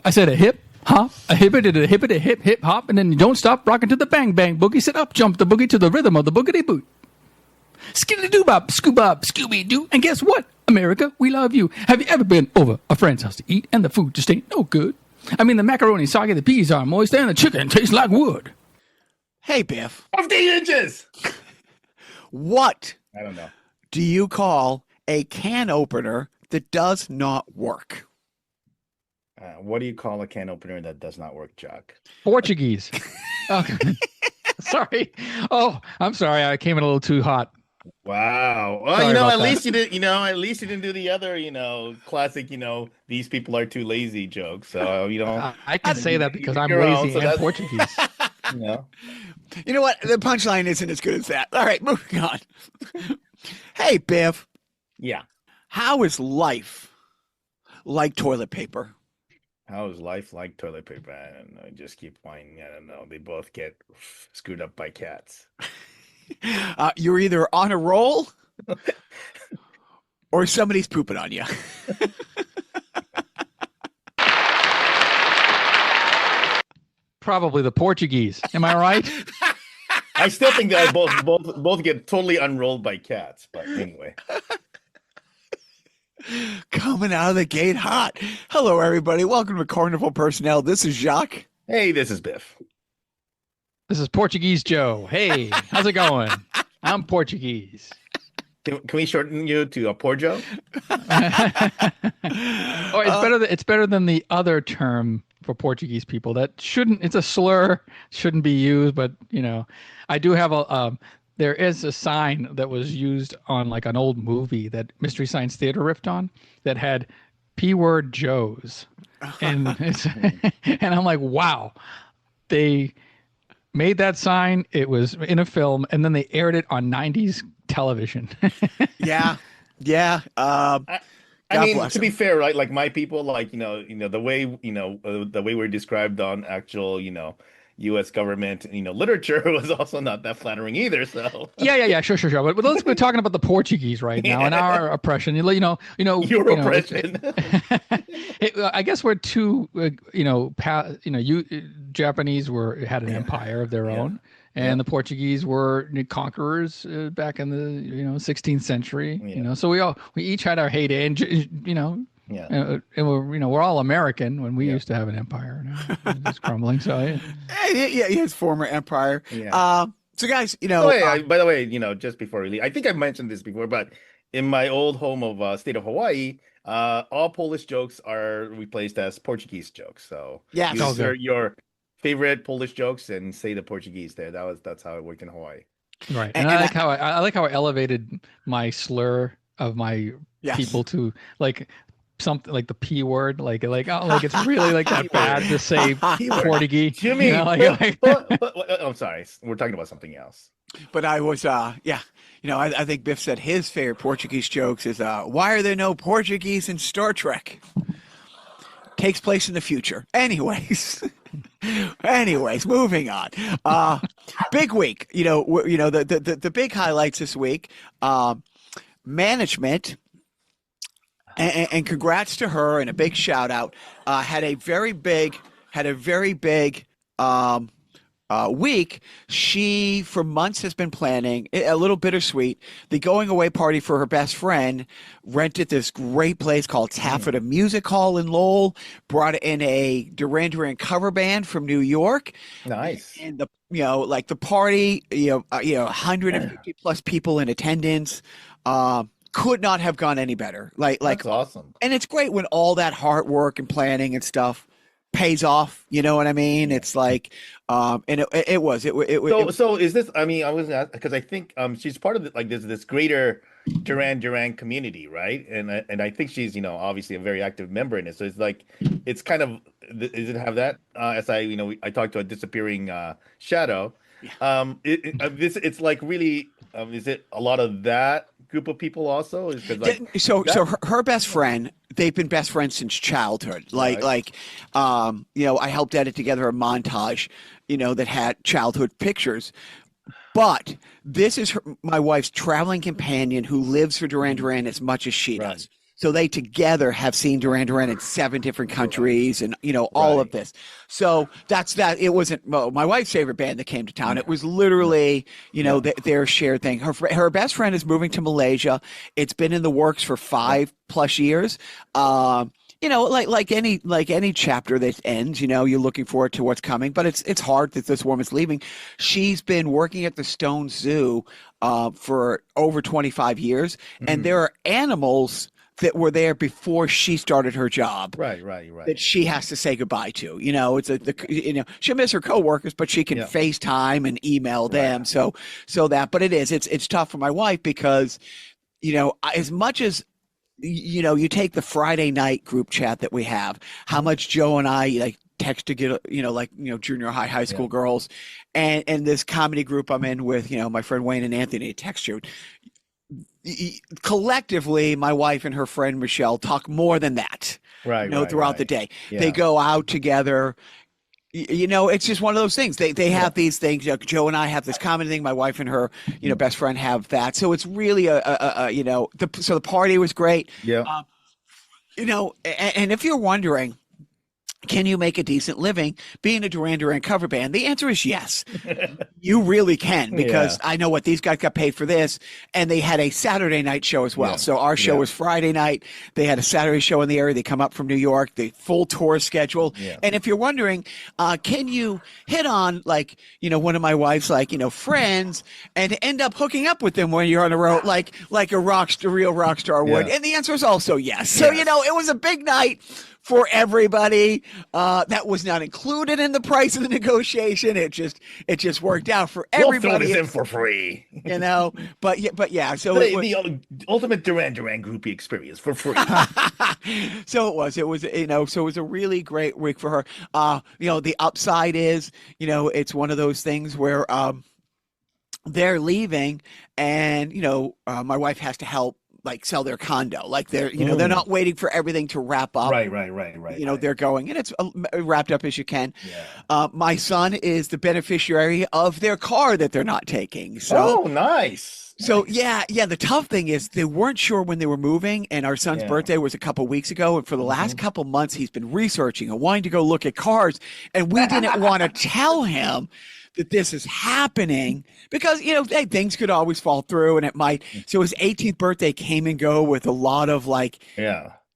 I said a hip hop, a hippity, a hippity, hip hip hop, and then you don't stop rocking to the bang bang boogie. Sit up, jump the boogie to the rhythm of the boogity boot. Skitty doo bop, Scooby Doo. And guess what? America, we love you. Have you ever been over a friend's house to eat and the food just ain't no good? I mean, the macaroni soggy, the peas are moist, and the chicken tastes like wood. Hey, Biff. 15 inches. What I don't know. do you call a can opener that does not work? What do you call a can opener that does not work, Chuck? Portuguese. Okay. Sorry. Oh, I'm sorry. I came in a little too hot. Wow. Well, Sorry at about least that. you did. At least you didn't do the other, classic. These people are too lazy joke. So I can say that because I'm Your own, lazy so and that's- Portuguese. you know. You know what? The punchline isn't as good as that. All right, moving on. Hey, Biff. Yeah. How is life like toilet paper? How is life like toilet paper? I don't know. Just keep whining. I don't know. They both get screwed up by cats. You're either on a roll or somebody's pooping on you. Probably the Portuguese. Am I right? I still think that both get totally unrolled by cats. But anyway. Coming out of the gate hot. Hello, everybody. Welcome to Carnival Personnel. This is Jacques. Hey, this is Biff. This is Portuguese Joe. Hey, how's it going? I'm Portuguese. Can we shorten you to a poor Joe? Oh, it's better than the other term for Portuguese people that shouldn't. It's a slur, shouldn't be used. But I do have there is a sign that was used on like an old movie that Mystery Science Theater riffed on that had P-word Joes, and it's and I'm like, wow, they made that sign. It was in a film, and then they aired it on '90s television. Yeah. I mean, to be fair, right? Like my people, like the way the way we're described on actual U.S. government literature was also not that flattering either. So yeah, sure. But we're talking about the Portuguese right now and our oppression. your oppression. I guess we're two. Japanese had an empire of their own. And the Portuguese were conquerors back in the 16th century. So we each had our heyday, and and we're all American when we used to have an empire. Now it's crumbling. So yeah, his former empire. Yeah. So guys, by the way, just before we leave, I think I've mentioned this before, but in my old home of state of Hawaii, all Polish jokes are replaced as Portuguese jokes. So use your favorite Polish jokes and say the Portuguese there. That's how it worked in Hawaii. Right. And I like how I elevated my slur of my people to like something like the P word, like it's really like that bad to say Portuguese. Jimmy, I'm sorry, we're talking about something else. But I was I think Biff said his favorite Portuguese jokes is why are there no Portuguese in Star Trek? Takes place in the future. Anyways, moving on. Big week. The big highlights this week. Management, and congrats to her, and a big shout out. Had a very big week. She for months has been planning a little bittersweet the going away party for her best friend. Rented this great place called Taffeta Music Hall in Lowell. Brought in a Duran Duran cover band from New York. Nice. And the party 150 plus people in attendance. Could not have gone any better. That's awesome. And it's great when all that hard work and planning and stuff pays off. You know what I mean? It's like, and it was. So is this? I mean, I was because I think she's part of this greater Duran Duran community, right? And I think she's obviously a very active member in it. So it's like it's kind of does it have that? As I talked to a disappearing shadow. It's like really. Is it a lot of that group of people also? So her best friend, they've been best friends since childhood. I helped edit together a montage, that had childhood pictures. But this is my wife's traveling companion who lives for Duran Duran as much as she does. So they together have seen Duran Duran in 7 different countries and, all of this. So that's that. It wasn't my wife's favorite band that came to town. It was literally, their shared thing. Her best friend is moving to Malaysia. It's been in the works for 5+ years. Like any chapter that ends, you're looking forward to what's coming, but it's hard that this woman's leaving. She's been working at the Stone Zoo for over 25 years, and there are animals that were there before she started her job. Right. That she has to say goodbye to. She'll miss her coworkers, but she can FaceTime and email them. So that, but it's tough for my wife because, as much as you take the Friday night group chat that we have, how much Joe and I text to get, junior high school girls, and this comedy group I'm in with, my friend Wayne and Anthony text you. Collectively, my wife and her friend Michelle talk more than that. Throughout the day. Yeah. They go out together. It's just one of those things. They have these things. Joe and I have this common thing. My wife and her, best friend have that. So it's really so the party was great. Yeah. And if you're wondering, can you make a decent living being a Duran Duran cover band? The answer is yes. You really can, because I know what these guys got paid for this, and they had a Saturday night show as well. Yeah. So our show was Friday night. They had a Saturday show in the area. They come up from New York, the full tour schedule. Yeah. And if you're wondering, can you hit on one of my wife's friends and end up hooking up with them when you're on the road, like a real rock star would? And the answer is also yes. So, it was a big night for everybody. That was not included in the price of the negotiation. It just worked out for everybody. We'll throw this in for free. But yeah. So the ultimate Duran Duran groupie experience for free. So it was, so it was a really great week for her. The upside is, it's one of those things where, they're leaving and, my wife has to help sell their condo. They're they're not waiting for everything to wrap up. Right. They're going, and it's wrapped up as you can. Yeah. My son is the beneficiary of their car that they're not taking. So nice. So the tough thing is they weren't sure when they were moving, and our son's birthday was a couple weeks ago, and for the last couple months he's been researching and wanting to go look at cars, and we didn't want to tell him that this is happening because, things could always fall through, and it might. So his 18th birthday came and go with a lot of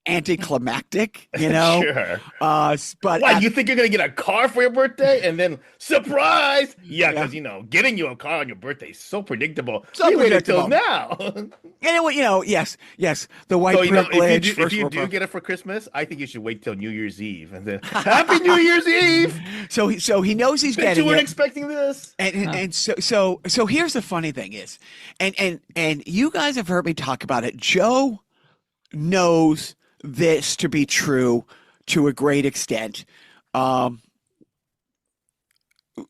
anticlimactic, Sure. But why, you think you're going to get a car for your birthday and then surprise? Yeah, because, getting you a car on your birthday is so predictable. So predictable. Until now. And yes, the white privilege. If you do get it for Christmas, I think you should wait till New Year's Eve and then Happy New Year's Eve. So he knows he's getting it. You weren't expecting this. And so here's the funny thing is, and you guys have heard me talk about it. Joe knows this to be true to a great extent.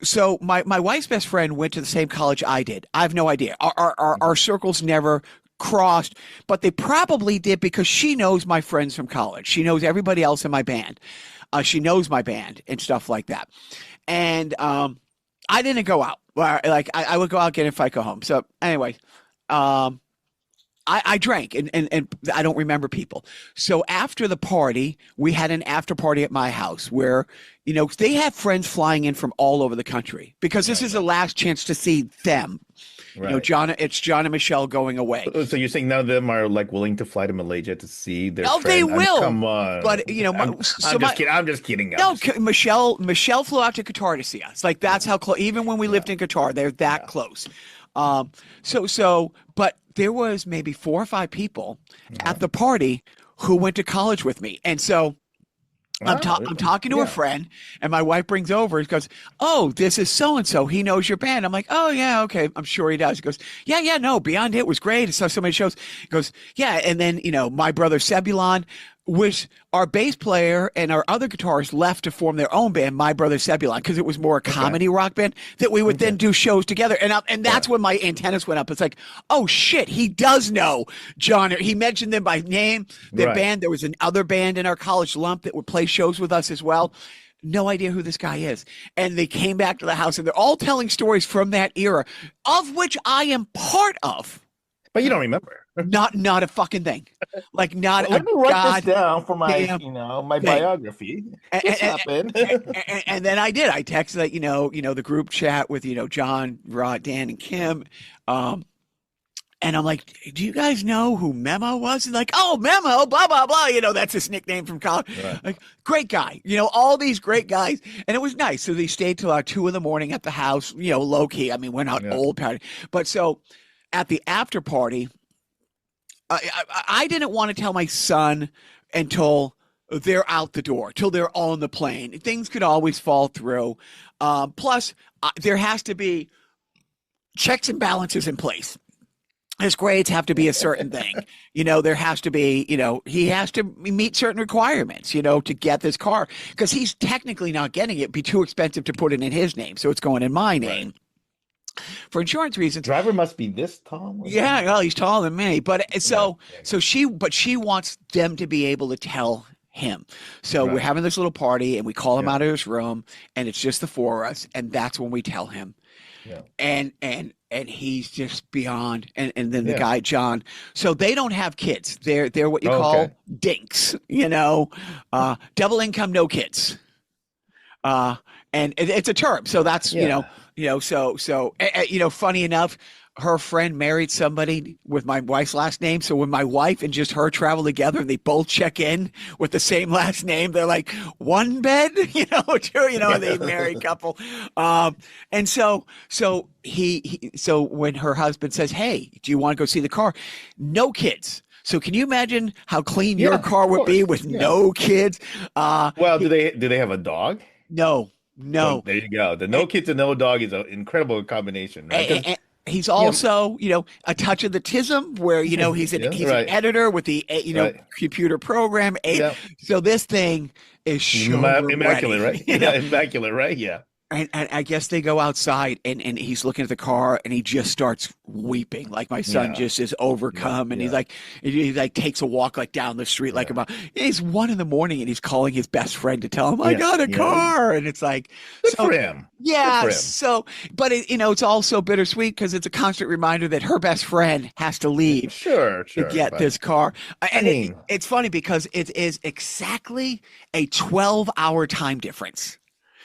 So my wife's best friend went to the same college I did. I have no idea. Our circles never crossed, but they probably did because she knows my friends from college. She knows everybody else in my band. She knows my band and stuff like that. And I didn't go out. I would go out, get in, fight, go home. So anyway, I drank and I don't remember people. So after the party, we had an after party at my house where, they have friends flying in from all over the country because this is the last chance to see them. Right. It's John and Michelle going away. So you're saying none of them are willing to fly to Malaysia to see their friend? They will. Come on. But I'm just kidding. Michelle flew out to Qatar to see us. That's how close. Even when we lived in Qatar, they're that close. But there was maybe 4 or 5 people at the party who went to college with me, and so. I'm talking to a friend, and my wife brings over. He goes, "Oh, this is so and so. He knows your band." I'm like, "Oh yeah, okay. I'm sure he does." He goes, "Yeah, no. Beyond It was great. I saw so many shows." He goes, "Yeah," and then my brother Sebulon was our bass player, and our other guitarists left to form their own band, My Brother Sebulon, because it was more a comedy rock band that we would then do shows together. And that's when my antennas went up. It's like, oh shit, he does know John. He mentioned them by name. Their band. There was another band in our college lump that would play shows with us as well. No idea who this guy is. And they came back to the house, and they're all telling stories from that era, of which I am part of. But you don't remember. Not a fucking thing. Like not Well, a let me write this goddamn down for my, my thing. biography. And, This and, happened. and then I did. I texted that, the group chat with, John, Rod, Dan, and Kim. Um, and I'm like, do you guys know who Memo was? And like, oh, Memo, blah, blah, blah. That's his nickname from college. Right. Like, great guy, all these great guys. And it was nice. So they stayed till 2 a.m. at the house, low key. I mean, we're not old party. But so at the after party, I didn't want to tell my son until they're out the door, till they're on the plane. Things could always fall through. Plus, there has to be checks and balances in place. His grades have to be a certain thing. There has to be, he has to meet certain requirements, to get this car, because he's technically not getting it. It'd be too expensive to put it in his name. So it's going in my name. For insurance reasons. Driver must be this tall. Yeah, well, he's taller than me. But she wants them to be able to tell him. So we're having this little party, and we call him out of his room, and it's just the four of us, and that's when we tell him. Yeah. And he's just beyond. And then the guy John. So they don't have kids. They're what you call dinks. Double income, no kids. And it's a term. So that's funny enough, her friend married somebody with my wife's last name. So when my wife and just her travel together and they both check in with the same last name, they're like one bed, two, they married couple. And so when her husband says, hey, do you want to go see the car? No kids. So can you imagine how clean your car would be with no kids? Well, do they have a dog? No. Well, there you go. The no kids and no dog is an incredible combination, right? And he's also, a touch of the tism where, he's an editor with the, computer program. So this thing is immaculate, right? Yeah, immaculate, right? Yeah. And I guess they go outside and he's looking at the car and he just starts weeping. Like my son just is overcome. And he takes a walk like down the street, like it's 1 a.m. and he's calling his best friend to tell him, I got a car. And it's like, good for him. Yeah. Good for him. So, but it's also bittersweet because it's a constant reminder that her best friend has to leave to get this car. And it's funny because it is exactly a 12-hour time difference.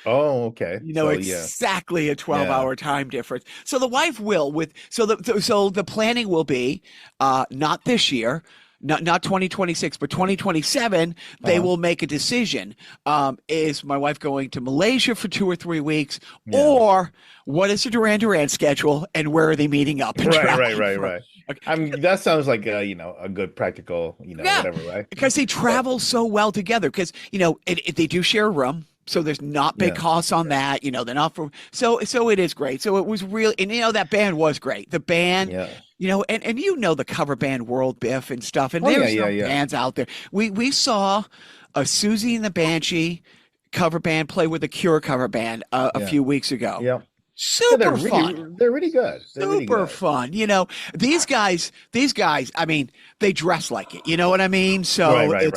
Oh, okay. Exactly a 12-hour time difference. So the wife will so the planning will be not this year, not 2026, but 2027. They will make a decision. Is my wife going to Malaysia for 2 or 3 weeks, or what is the Duran Duran schedule, and where are they meeting up? Right. Okay. I mean, that sounds like a good practical, whatever, right? Because they travel so well together. Because they do share a room. So there's not big costs on that, they're not so it is great. So it was really, and that band was great. The band, and the cover band world, Biff and stuff. And there's bands out there. We saw a Susie and the Banshee cover band play with the Cure cover band a few weeks ago. Yeah. Super fun. They're really good. Super fun. These guys, I mean, they dress like it. You know what I mean? So right.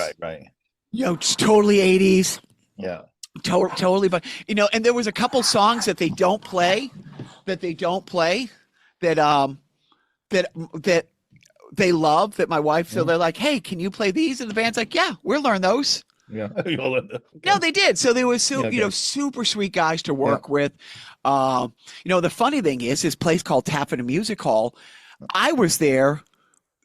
It's totally 80s. Yeah. Totally, but and there was a couple songs that they don't play, that they love, that my wife. So they're like, "Hey, can you play these?" And the band's like, "Yeah, we'll learn those." Yeah, no, they did. So they were super sweet guys to work with. The funny thing is, this place called Taffeta Music Hall. I was there.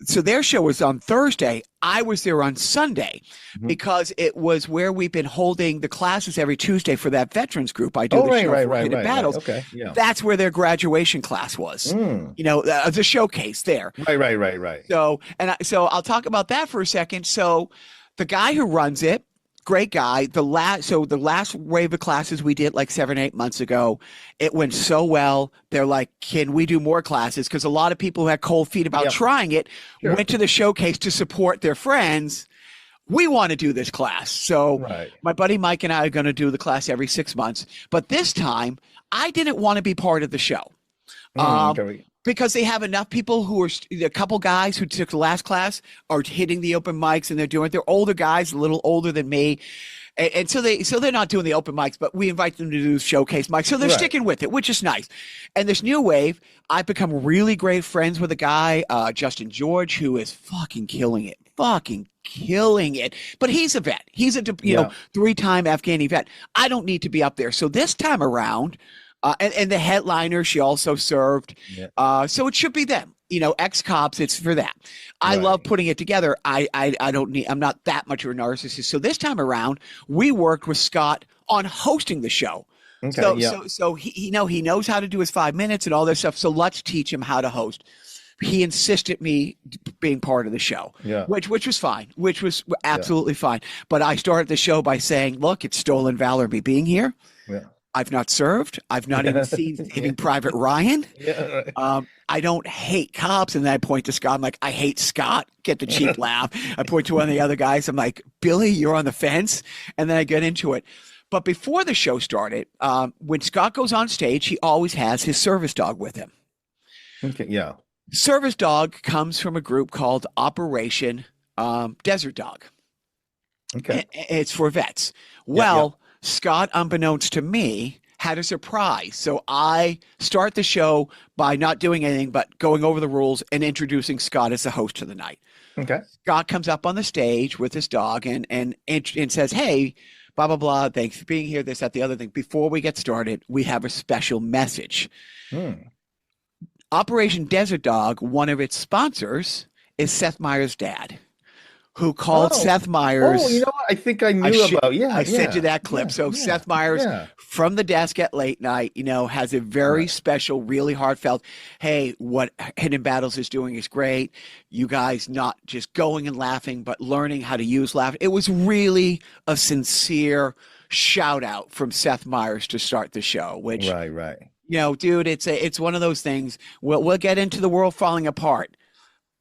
So their show was on Thursday. I was there on Sunday because it was where we've been holding the classes every Tuesday for that veterans group. I do the show for Hidden Battles. Okay, yeah. That's where their graduation class was. The showcase there. Right. So I'll talk about that for a second. So the guy who runs it, great guy. The last wave of classes we did like 7 or 8 months ago, it went so well. They're like, can we do more classes? Because a lot of people who had cold feet about trying it went to the showcase to support their friends. We want to do this class. So my buddy Mike and I are going to do the class every 6 months. But this time, I didn't want to be part of the show. Because they have enough people who are a couple guys who took the last class are hitting the open mics and they're older guys, a little older than me. And so they're not doing the open mics, but we invite them to do showcase mics. So they're Right. sticking with it, which is nice. And this new wave, I've become really great friends with a guy, Justin George, who is fucking killing it. Fucking killing it. But he's a vet. He's a Yeah. 3-time Afghani vet. I don't need to be up there. So this time around, and the headliner, she also served. Yeah. So it should be them. Ex-cops, it's for that. I Right. love putting it together. I don't need, I'm not that much of a narcissist. So this time around, we worked with Scott on hosting the show. Okay. Yeah. So he knows how to do his 5 minutes and all this stuff. So let's teach him how to host. He insisted me being part of the show, Yeah. which was fine, which was absolutely fine. But I started the show by saying, look, it's stolen valor me being here. Yeah. I've not served. I've not even seen Saving Private Ryan. Yeah. Right. I don't hate cops. And then I point to Scott. I'm like, I hate Scott. Get the cheap laugh. I point to one of the other guys. I'm like, Billy, you're on the fence. And then I get into it. But before the show started, when Scott goes on stage, he always has his service dog with him. Okay. Yeah. Service dog comes from a group called Operation Desert Dog. Okay. It's for vets. Yeah, Well, Scott, unbeknownst to me, had a surprise. So I start the show by not doing anything but going over the rules and introducing Scott as the host of the night. Okay. Scott comes up on the stage with his dog and says, hey, blah, blah, blah. Thanks for being here. This, that, the other thing. Before we get started, we have a special message. Operation Desert Dog, one of its sponsors, is Seth Myers' dad, who called Seth Myers. Oh, you know what? I think I knew about. Yeah. I sent you that clip. So Seth Myers from the desk at late night, has a very special, really heartfelt, hey, what Hidden Battles is doing is great. You guys not just going and laughing, but learning how to use laugh. It was really a sincere shout out from Seth Myers to start the show, which, right. Dude, it's one of those things. We'll get into the world falling apart.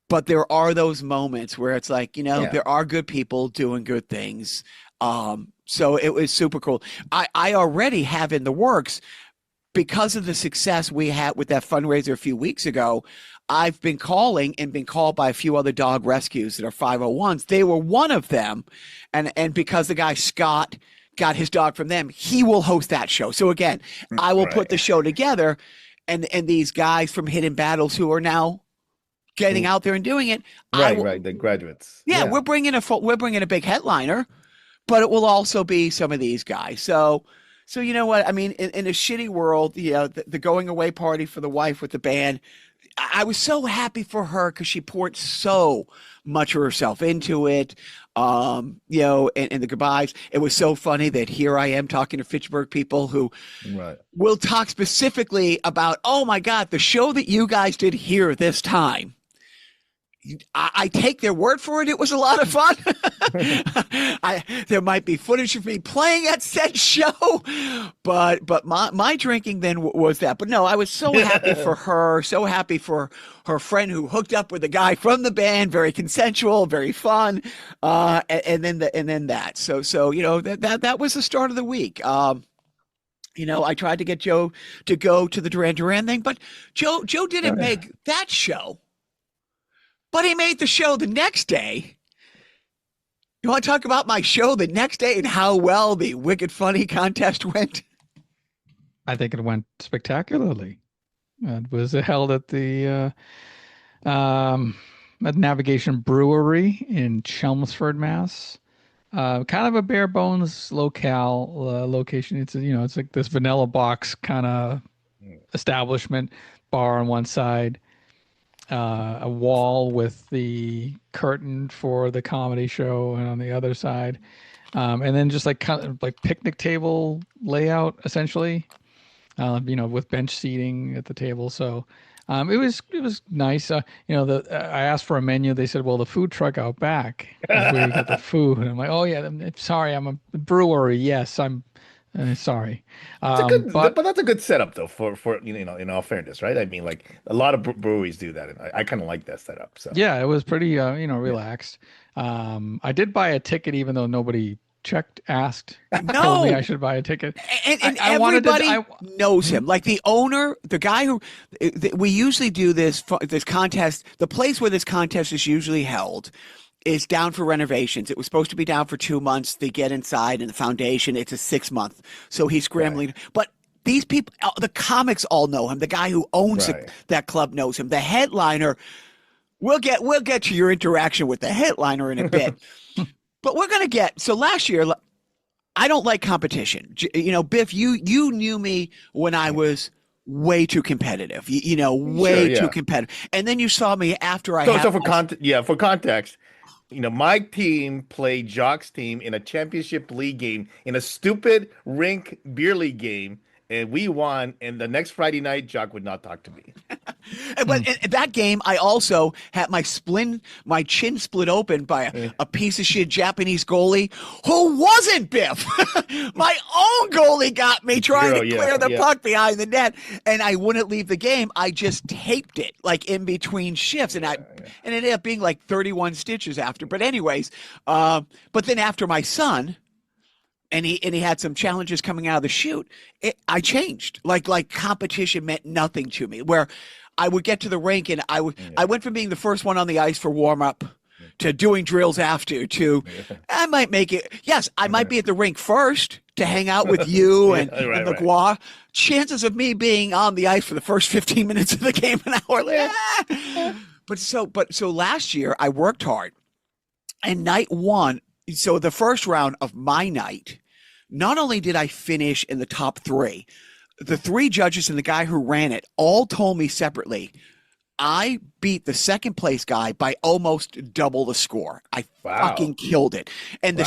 But there are those moments where it's like, there are good people doing good things. So it was super cool. I already have in the works, because of the success we had with that fundraiser a few weeks ago, I've been calling and been called by a few other dog rescues that are 501s. They were one of them. And because the guy Scott got his dog from them, he will host that show. So again, I will put the show together, and these guys from Hidden Battles who are now getting out there and doing it. Right. The graduates. Yeah, we're bringing a big headliner, but it will also be some of these guys. So you know what? I mean, in a shitty world, the going away party for the wife with the band, I was so happy for her because she poured so much of herself into it. And the goodbyes. It was so funny that here I am talking to Fitchburg people who will talk specifically about, oh my God, the show that you guys did here this time. I take their word for it. It was a lot of fun. There might be footage of me playing at said show, but my drinking then was that. But no, I was so happy for her, so happy for her friend who hooked up with a guy from the band. Very consensual, very fun, and then that. So that was the start of the week. I tried to get Joe to go to the Duran Duran thing, but Joe didn't make that show. But he made the show the next day. You want to talk about my show the next day and how well the Wicked Funny contest went? I think it went spectacularly. It was held at the at Navigation Brewery in Chelmsford, Mass. Kind of a bare bones location. It's like this vanilla box kind of establishment, bar on one side. A wall with the curtain for the comedy show, and on the other side, and then just like kind of like picnic table layout, essentially, with bench seating at the table. So it was nice. I asked for a menu. They said, well, the food truck out back is where you get the food. And I'm like, oh yeah, I'm sorry, I'm a brewery. Yes, I'm sorry. But that's a good setup though for in all fairness, right? I mean, like a lot of breweries do that, and I kind of like that setup. So yeah, it was pretty relaxed. I did buy a ticket even though nobody asked. Told me I should buy a ticket. And everybody knows him. Like the owner, the guy who we usually do this contest. The place where this contest is usually held is down for renovations. It was supposed to be down for 2 months. They get inside and the foundation, it's a 6 month. So he's scrambling. Right. But these people, the comics all know him. The guy who owns Right. that club knows him. The headliner, we'll get to your interaction with the headliner in a bit. But we're going to get, so last year, I don't like competition. Biff, you knew me when I was way too competitive, way too competitive. And then you saw me after I So for context, my team played Jacques' team in a championship league game in a stupid rink beer league game, and we won. And the next Friday night, Jacques would not talk to me. But in that game, I also had my chin split open by a piece of shit Japanese goalie who wasn't Biff. My own goalie got me trying to clear the puck behind the net, and I wouldn't leave the game. I just taped it like in between shifts, and it ended up being like 31 stitches after. But anyways, but then after my son. And he had some challenges coming out of the chute. I changed. Like competition meant nothing to me. Where I would get to the rink and I went from being the first one on the ice for warm up to doing drills after to I might make it. Yes, I might be at the rink first to hang out with you and McGuire. Chances of me being on the ice for the first 15 minutes of the game an hour later. But so last year I worked hard, and night one. So the first round of my night, not only did I finish in the top 3, the 3 judges and the guy who ran it all told me separately, I beat the second place guy by almost double the score. I fucking killed it. And the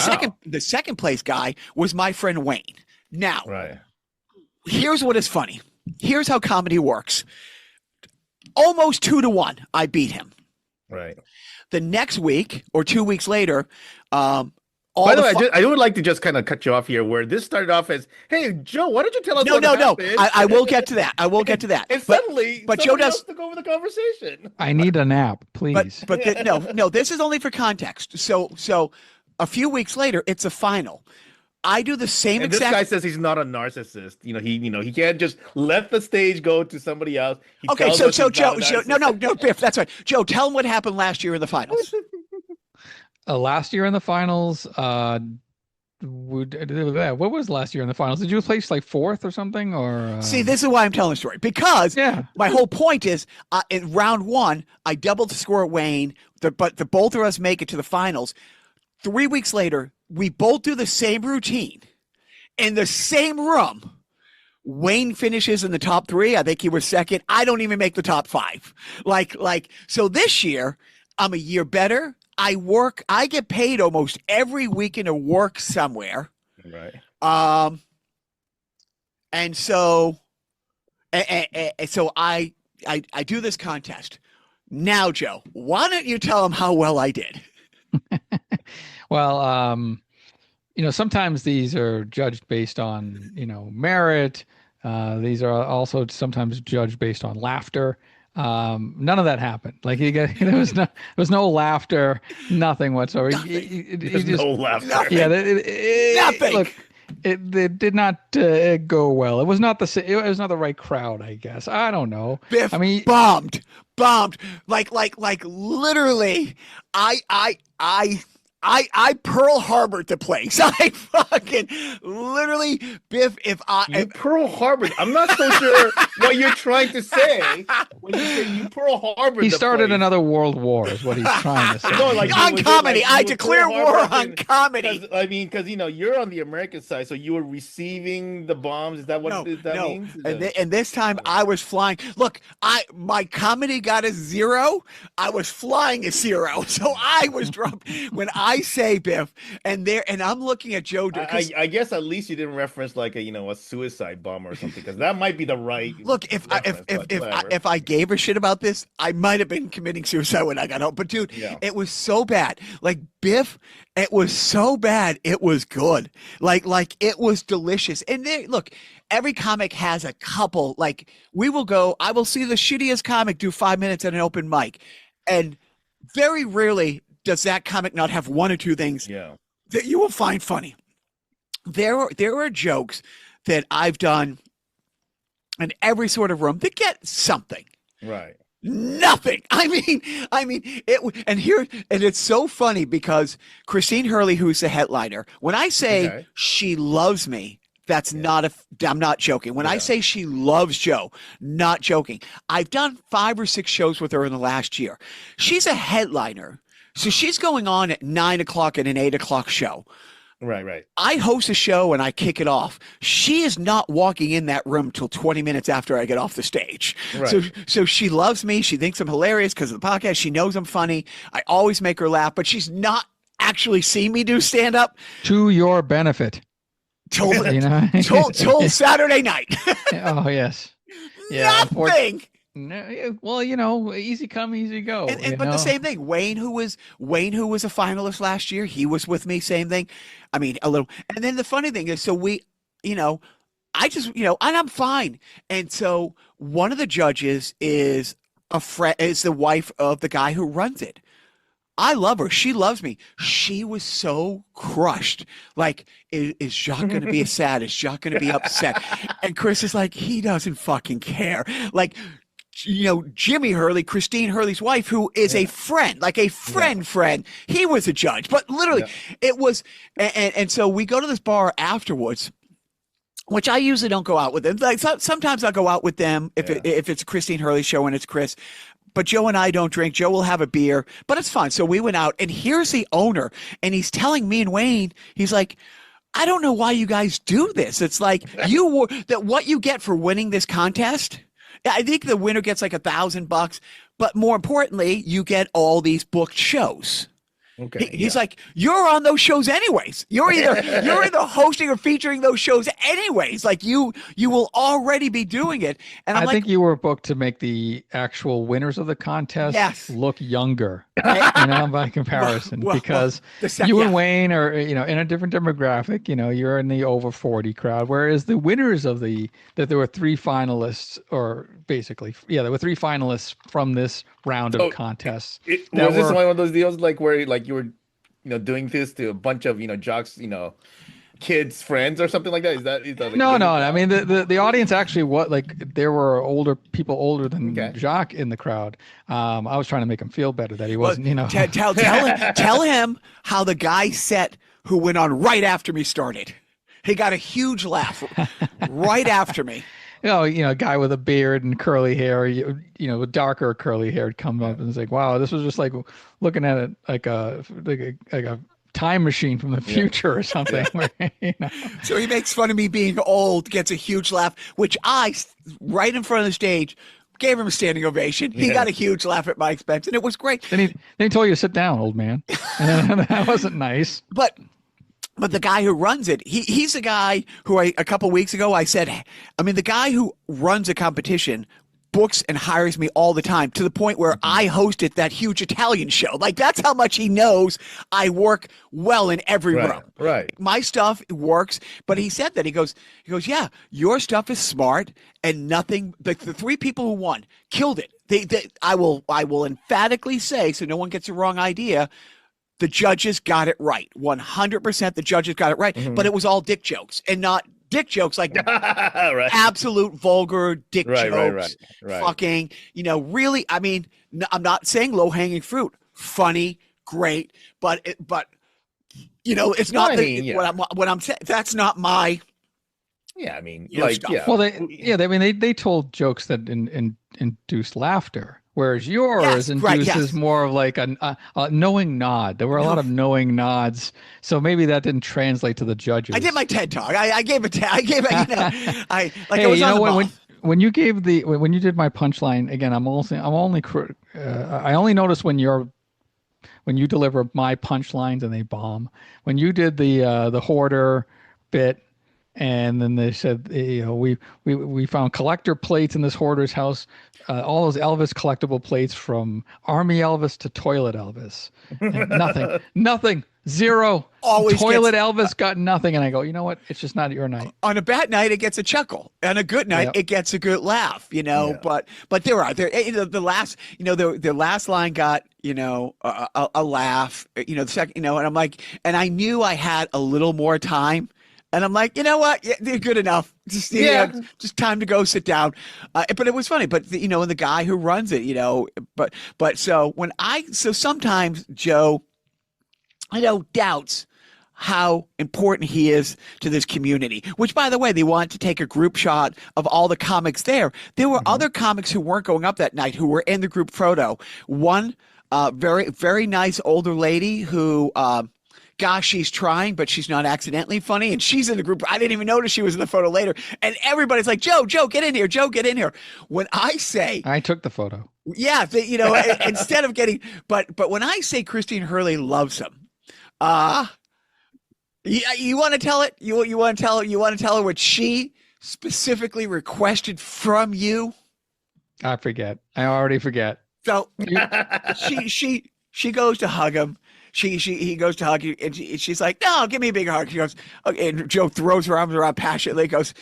second place guy was my friend Wayne. Now, here's what is funny. Here's how comedy works. Almost 2-1, I beat him. Right. The next week or 2 weeks later, by the way, I would like to just kind of cut you off here where this started off as, hey, Joe, why don't you tell us what happened? I will get to that. And suddenly, Joe does took over the conversation. I need a nap, please. But no, this is only for context. So a few weeks later, it's a final. I do the same and exact. This guy says he's not a narcissist. He can't just let the stage go to somebody else. So Joe, no, Biff, that's right. Joe, tell him what happened last year in the finals. Last year in the finals, what was last year in the finals? Did you place like 4th or something? Or see, this is why I'm telling the story, because my whole point is in round 1, I doubled the score at Wayne, but the both of us make it to the finals. 3 weeks later, we both do the same routine in the same room. Wayne finishes in the top 3. I think he was second. I don't even make the top 5. So this year, I'm a year better. I get paid almost every weekend to work somewhere. Right. And so I do this contest. Now, Joe, why don't you tell him how well I did? Well, sometimes these are judged based on, merit. These are also sometimes judged based on laughter. None of that happened. Like there was no laughter, nothing whatsoever. There's no laughter. Nothing. Yeah, Nothing. Look, it did not go well. It was not the right crowd, I guess. I don't know. Biff, I mean, bombed. Like literally, I Pearl Harbored the place. I fucking literally, Biff. You Pearl Harbored. I'm not so sure what you're trying to say when you say you Pearl Harbored. He started another world war, is what he's trying to say. No, on comedy. I declare war on comedy. Because you're on the American side, so you were receiving the bombs. Is that what that means? And this time I was flying. Look, my comedy got a 0. I was flying a 0, so I was dropped when I say Biff, and I'm looking at Joe. I guess at least you didn't reference like a suicide bomber or something, because that might be the right. Look, if I gave a shit about this, I might have been committing suicide when I got home. But dude, it was so bad. Like Biff, it was so bad. It was good. Like it was delicious. And look, every comic has a couple. Like I will see the shittiest comic do 5 minutes at an open mic, and very rarely does that comic not have 1 or 2 things that you will find funny. There are jokes that I've done in every sort of room that get something. Right. Nothing. And it's so funny because Christine Hurley, who's the headliner, when I say Okay. she loves me, that's Yeah. not I'm not joking. When I Yeah. say she loves Joe, not joking. I've done 5 or 6 shows with her in the last year. She's a headliner. So she's going on at 9 o'clock at an 8 o'clock show. Right. Right. I host a show and I kick it off. She is not walking in that room till 20 minutes after I get off the stage. So, Right. so she loves me. She thinks I'm hilarious because of the podcast. She knows I'm funny. I always make her laugh, but she's not actually seen me do stand up To your benefit, till, you know. till Saturday night. Oh yes. Yeah. Nothing. No, yeah, well, you know, easy come, easy go. But the same thing. Wayne, who was a finalist last year, he was with me. Same thing. I mean, a little. And then the funny thing is, so we, I just, and I'm fine. And so one of the judges is the wife of the guy who runs it. I love her. She loves me. She was so crushed. Like, is Jacques going to be sad? Is Jacques going to be upset? And Chris is like, he doesn't fucking care. Like, Jimmy Hurley, Christine Hurley's wife, who is a friend, like a friend, he was a judge. But literally, it was, and so we go to this bar afterwards, which I usually don't go out with them. Like sometimes I'll go out with them if it's a Christine Hurley show and it's Chris. But Joe and I don't drink. Joe will have a beer, but it's fun. So we went out, and here's the owner, and he's telling me and Wayne, he's like, I don't know why you guys do this. It's like what you get for winning this contest. I think the winner gets like $1,000, but more importantly, you get all these booked shows. Okay. He's like, you're on those shows anyways. You're either hosting or featuring those shows anyways. Like you will already be doing it. And I think you were booked to make the actual winners of the contest look younger, by comparison, because you and Wayne are, in a different demographic. You're in the over 40 crowd, whereas the winners of that there were 3 finalists, or basically, there were 3 finalists from this round of contests. Was this one of those deals where you were, doing this to a bunch of, jocks, kids' friends or something like that? Is that like, no? I mean, the audience actually there were people older than Jacques in the crowd. I was trying to make him feel better that he wasn't, Tell him how the guy who went on right after me started. He got a huge laugh right after me. A guy with a beard and curly hair, with darker curly hair would come up and it's like, wow, this was just like looking at it like a time machine from the future or something. So he makes fun of me being old, gets a huge laugh, which I, right in front of the stage, gave him a standing ovation. He got a huge laugh at my expense, and it was great. Then he told you to sit down, old man. And that wasn't nice. But the guy who runs it, he's the guy who a couple weeks ago I said, the guy who runs a competition books and hires me all the time, to the point where I hosted that huge Italian show. Like, that's how much he knows I work well in every room. Right. My stuff works, but he said that he goes, yeah, your stuff is smart, and nothing. The 3 people who won killed it. I will emphatically say, so no one gets the wrong idea, the judges got it right. 100% the judges got it right. Mm-hmm. But it was all dick jokes, and not dick jokes like absolute vulgar dick jokes. Right. Fucking, really, I'm not saying low-hanging fruit. Funny, great, but it's not what I'm saying. That's not my stuff. Well, they told jokes that induced laughter. Whereas yours induces more of like a knowing nod. There were a lot of knowing nods, so maybe that didn't translate to the judges. I did my TED talk. I gave it. I when you did my punchline again. I only notice when you deliver my punchlines and they bomb. When you did the hoarder bit. And then they said, we found collector plates in this hoarder's house, all those Elvis collectible plates from Army Elvis to Toilet Elvis. And nothing, zero. Always Toilet Elvis got nothing. And I go, you know what? It's just not your night. On a bad night, it gets a chuckle. On a good night, it gets a good laugh. But the last line got a laugh. The second, and I'm like, and I knew I had a little more time. And I'm like, you know what? Yeah, they're good enough. Just, just time to go sit down. But it was funny. But and the guy who runs it, but so sometimes Joe, doubts how important he is to this community, which, by the way, they wanted to take a group shot of all the comics there. There were other comics who weren't going up that night who were in the group photo. One very, very nice older lady who, gosh, she's trying, but she's not accidentally funny. And she's in the group. I didn't even notice she was in the photo later. And everybody's like, Joe, get in here. Joe, get in here. When I say, I took the photo. Yeah. Instead of getting, but when I say Christine Hurley loves him, you want to tell it? You want to tell her? You want to tell her what she specifically requested from you? I forget. I already forget. So she goes to hug him. He goes to hug you, and she's like, "No, give me a bigger hug." She goes, okay, and Joe throws her arms around passionately. Goes,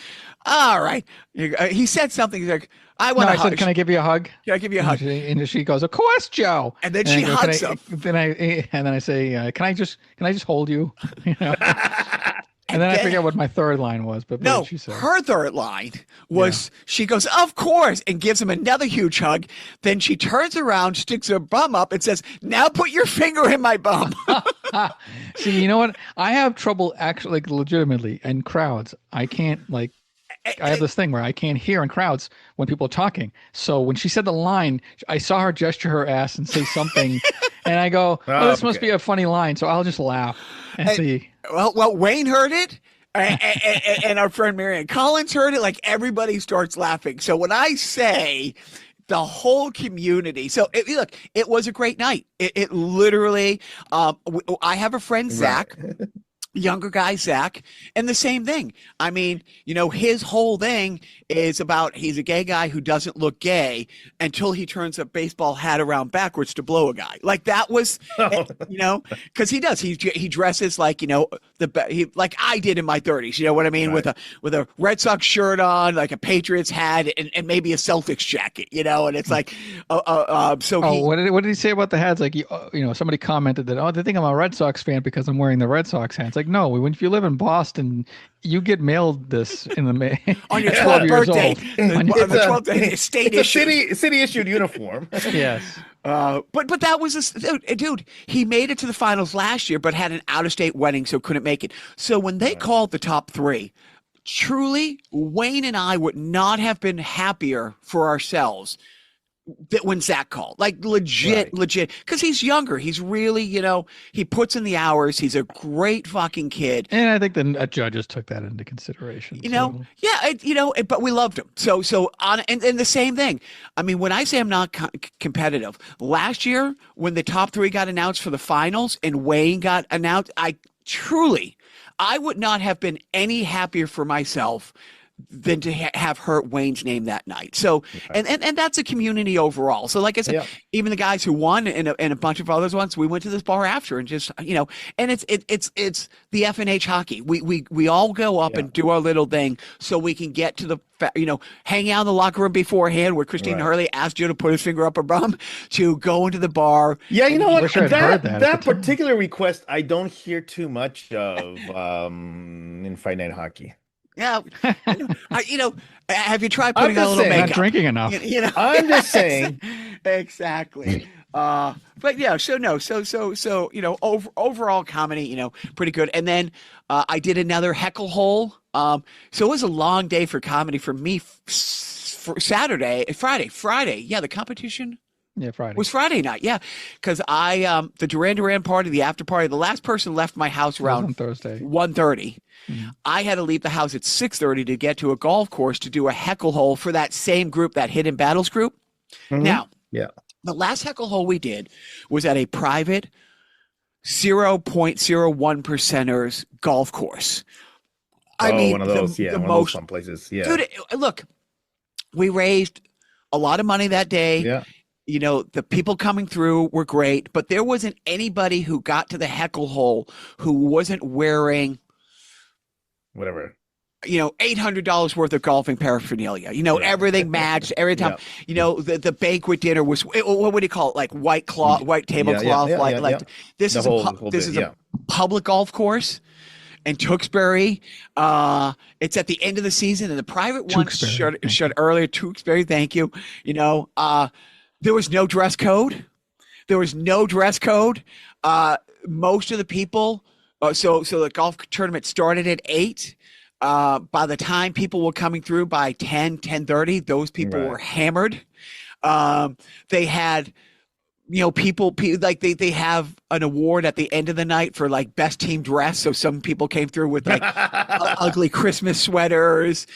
"All right." He said something. He's like, "I want to hug." I said, "Can I give you a hug?" Can I give you a hug? And she goes, "Of course, Joe." And then she hugs him. Then I say, "Can I just hold you?" And then I forget what my third line was, but no, she said? Her third line was, she goes, "Of course," and gives him another huge hug. Then she turns around, sticks her bum up, and says, "Now put your finger in my bum." See, you know what? I have trouble actually, legitimately, in crowds. I can't, I have this thing where I can't hear in crowds when people are talking. So when she said the line, I saw her gesture her ass and say something, and I go, "Oh, this must be a funny line." So I'll just laugh and see. Well, Wayne heard it, and our friend Marianne Collins heard it. Like, everybody starts laughing. So when I say the whole community, look, it was a great night. It literally, I have a friend, Zach. Right. Younger guy, Zach, and the same thing. I mean, his whole thing is about, he's a gay guy who doesn't look gay until he turns a baseball hat around backwards to blow a guy. Like, that was, because he does. He dresses like, like I did in my 30s. You know what I mean? Right. With a Red Sox shirt on, like a Patriots hat, and maybe a Celtics jacket. And it's like, what did he say about the hats? Like, somebody commented that, they think I'm a Red Sox fan because I'm wearing the Red Sox hat. It's like, no, if you live in Boston, you get mailed this in the mail on your 12th birthday. On your 12th birthday, state issued. City issued uniform. Yes. But that was dude. He made it to the finals last year, but had an out-of-state wedding, so couldn't make it. So when they called the top three, truly, Wayne and I would not have been happier for ourselves that when Zach called, like legit, because he's younger. He's really, he puts in the hours. He's a great fucking kid. And I think the judges took that into consideration. But we loved him. So and the same thing. I mean, when I say I'm not competitive, last year when the top three got announced for the finals and Wayne got announced, I would not have been any happier for myself than to have hurt Wayne's name that night. So, and that's a community overall. So like I said, even the guys who won and a bunch of others ones, we went to this bar after and just, and it's the FNH hockey. We all go up and do our little thing so we can get to the, hang out in the locker room beforehand where Christine Hurley asked you to put his finger up her bum to go into the bar. Yeah. You know what? That particular request, I don't hear too much of in Friday Night Hockey. Yeah, have you tried putting on a little makeup? Not drinking enough. I'm just saying. Exactly. But yeah, overall comedy, pretty good. And then I did another heckle hole. So it was a long day for comedy for me. For Friday. Yeah, the competition. Yeah, Friday. It was Friday night, yeah. Because the Duran Duran party, the after party, the last person left my house around on Thursday. 1:30. Mm-hmm. I had to leave the house at 6:30 to get to a golf course to do a heckle hole for that same group, that Hidden Battles group. Mm-hmm. Now, the last heckle hole we did was at a private 0.01%ers golf course. I mean, one of those, one of those fun places. Yeah. Dude, look, we raised a lot of money that day. Yeah. The people coming through were great, but there wasn't anybody who got to the heckle hole who wasn't wearing whatever, $800 worth of golfing paraphernalia. Everything matched every time. The banquet dinner was, what would you call it? Like white tablecloth. This is a public golf course. and Tewksbury. It's at the end of the season, and the private one shut earlier. Tewksbury, thank you. There was no dress code. Most of the people. So the golf tournament started at 8. By the time people were coming through by 10:30, those people were hammered. They had, people like they have an award at the end of the night for like best team dress. So some people came through with like ugly Christmas sweaters,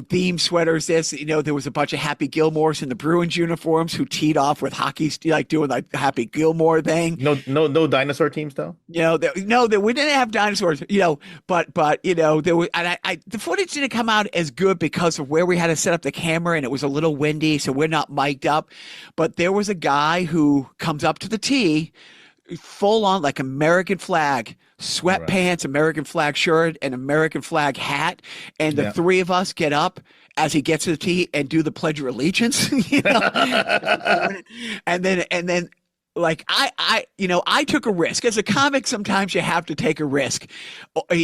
theme sweaters. There was a bunch of Happy Gilmores in the Bruins uniforms who teed off with hockey, like doing like the Happy Gilmore thing. No dinosaur teams though. We didn't have dinosaurs. But there was, and the footage didn't come out as good because of where we had to set up the camera, and it was a little windy, so we're not mic'd up. But there was a guy who comes up to the tee, full on like American flag, sweatpants, American flag shirt, and American flag hat. And the three of us get up as he gets to the tee and do the Pledge of Allegiance, and then like I took a risk. As a comic, sometimes you have to take a risk.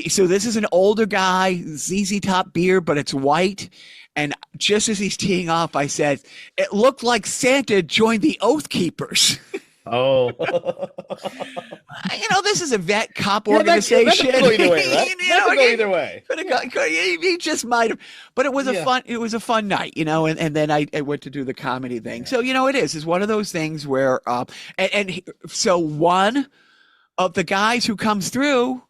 So this is an older guy, ZZ Top beard, but it's white. And just as he's teeing off, I said, it looked like Santa joined the Oath Keepers. Oh. This is a vet cop organization. That could go either way, right? That could go either way. He just might have. But it was a fun night, and then I went to do the comedy thing. So, it's one of those things where, so one of the guys who comes through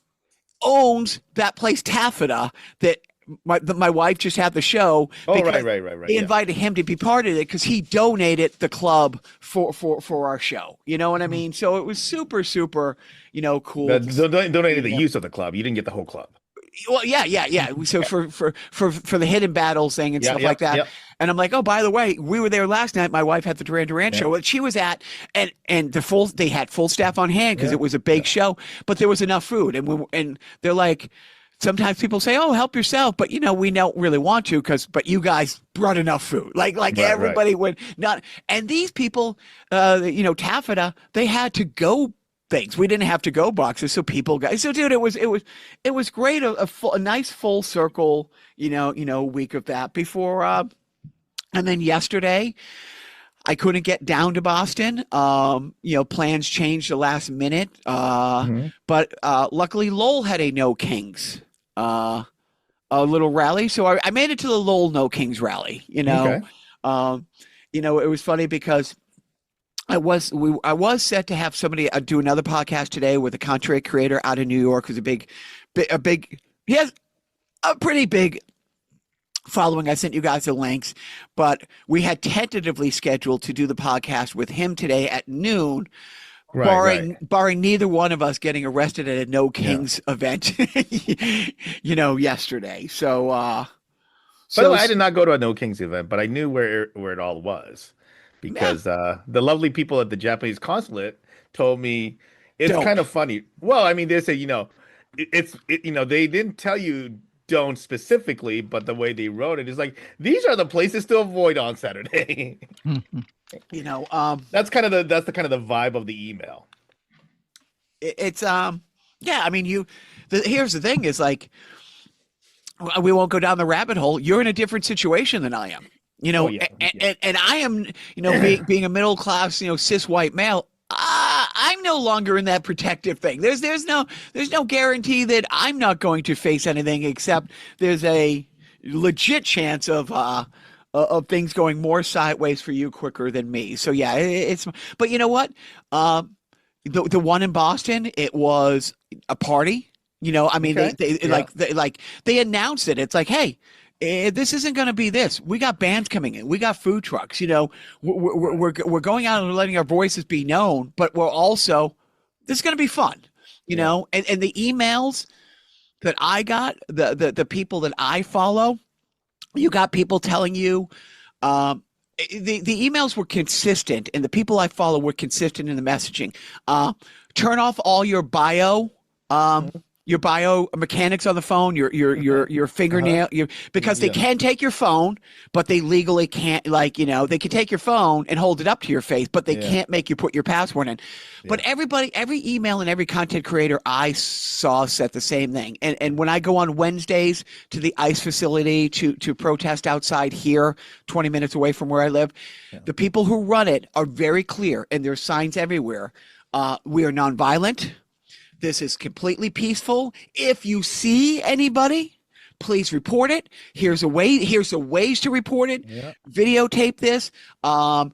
owns that place Taffeta that my wife just had the show. Oh, right. They invited him to be part of it because he donated the club for our show. You know what I mean? So it was super, super, cool. Donated the use of the club. You didn't get the whole club. Well, yeah. So for the hidden battles thing and stuff like that. Yep. And I'm like, oh, by the way, we were there last night. My wife had the Duran Duran show that she was at, and they had full staff on hand because it was a big show, but there was enough food, and they're like. Sometimes people say, "Oh, help yourself," but we don't really want to but you guys brought enough food. Like everybody would not. And these people, Taffeta, they had to go things. We didn't have to go boxes, so people got. So, dude, it was great. A nice full circle, week of that before. And then yesterday, I couldn't get down to Boston. Plans changed the last minute. But luckily, Lowell had a No Kings. A little rally, so I made it to the Lowell No Kings rally. Okay. It was funny because I was set to have somebody do another podcast today with a content creator out of New York who's he has a pretty big following. I sent you guys the links, but we had tentatively scheduled to do the podcast with him today at noon. Barring neither one of us getting arrested at a No Kings event, yesterday. So, by the way, I did not go to a No Kings event, but I knew where it all was because the lovely people at the Japanese consulate told me it's kind of funny. Well, I mean, they say they didn't tell you don't specifically, but the way they wrote it is like these are the places to avoid on Saturday. That's kind of the vibe of the email. It's I mean here's the thing is like we won't go down the rabbit hole. You're in a different situation than I am. And I am being a middle class cis white male. I'm no longer in that protective thing. There's no guarantee that I'm not going to face anything, except there's a legit chance of things going more sideways for you quicker than me. So yeah, but you know what? The one in Boston, it was a party. I mean, they announced it. It's like, hey, this isn't going to be this. We got bands coming in. We got food trucks. We're going out and letting our voices be known, but we're also this is going to be fun. And the emails that I got, the people that I follow, you got people telling you, the emails were consistent, and the people I follow were consistent in the messaging. Turn off all your bio your biomechanics on the phone, your fingernail, because they Yeah. can take your phone, but they legally can't, like, they can take your phone and hold it up to your face, but they Yeah. can't make you put your password in. But Yeah. every email and every content creator I saw said the same thing. And when I go on Wednesdays to the ICE facility to protest outside here, 20 minutes away from where I live, the people who run it are very clear, and there's signs everywhere. We are nonviolent. This is completely peaceful. If you see anybody, please report it. Here's the ways to report it. Yeah. Videotape this. Or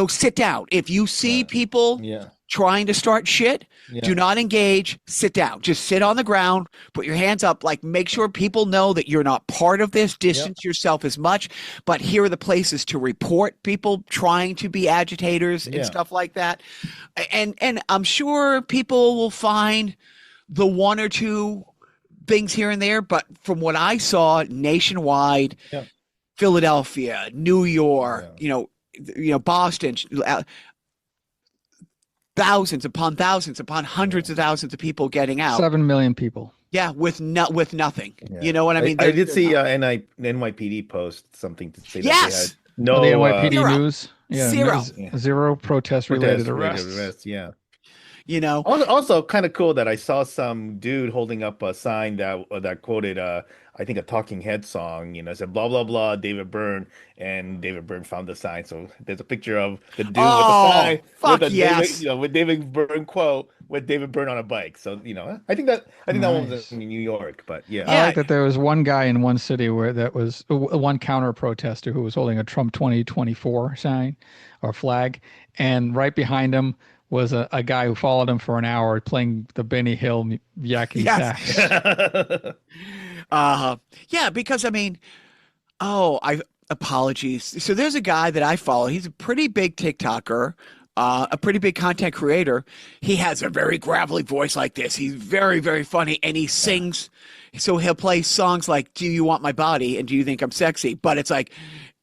sit down. If you see people Yeah. trying to start shit, Yeah. do not engage. Sit down. Just sit on the ground. Put your hands up. Like, make sure people know that you're not part of this. Distance yourself as much. But here are the places to report people trying to be agitators and stuff like that. And I'm sure people will find the one or two things here and there, but from what I saw nationwide, Philadelphia, New York, Boston, thousands upon hundreds of thousands of people getting out. 7 million people. Yeah, with nothing. Yeah. You know what I mean? I did see NYPD post something to say that Yes! they had no the NYPD Zero. news. Yeah, Zero. Zero protest-related arrests. Yeah. Also, kind of cool that I saw some dude holding up a sign that quoted I think a Talking Head song, said blah blah blah David Byrne, and David Byrne found the sign. So there's a picture of the dude with the sign with David Byrne quote with David Byrne on a bike. So I think that one was in New York, but I like that there was one guy in one city where that was one counter protester who was holding a Trump 2024 sign or flag, and right behind him was a guy who followed him for an hour playing the Benny Hill Yikes sax. Because apologies. So there's a guy that I follow. He's a pretty big TikToker, a pretty big content creator. He has a very gravelly voice like this. He's very, very funny, and he sings. So he'll play songs like "Do You Want My Body?" and "Do You Think I'm Sexy?" But it's like,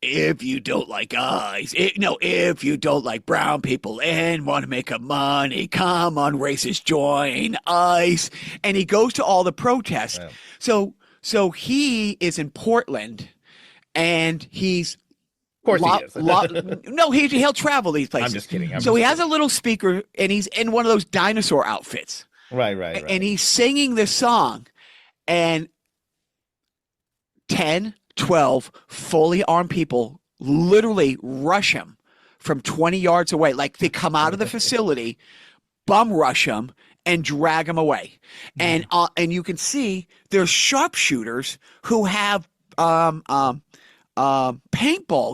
if you don't like eyes, if you don't like brown people and want to make money, come on, racists, join ICE. And he goes to all the protests. Yeah. So he is in Portland, and he's of course he is. No, he'll travel these places. I'm just kidding. He has a little speaker, and he's in one of those dinosaur outfits. Right. And he's singing this song, and 10, 12 fully armed people literally rush him from 20 yards away. Like, they come out of the facility, bum rush him, and drag him away. And you can see there's sharpshooters who have paintball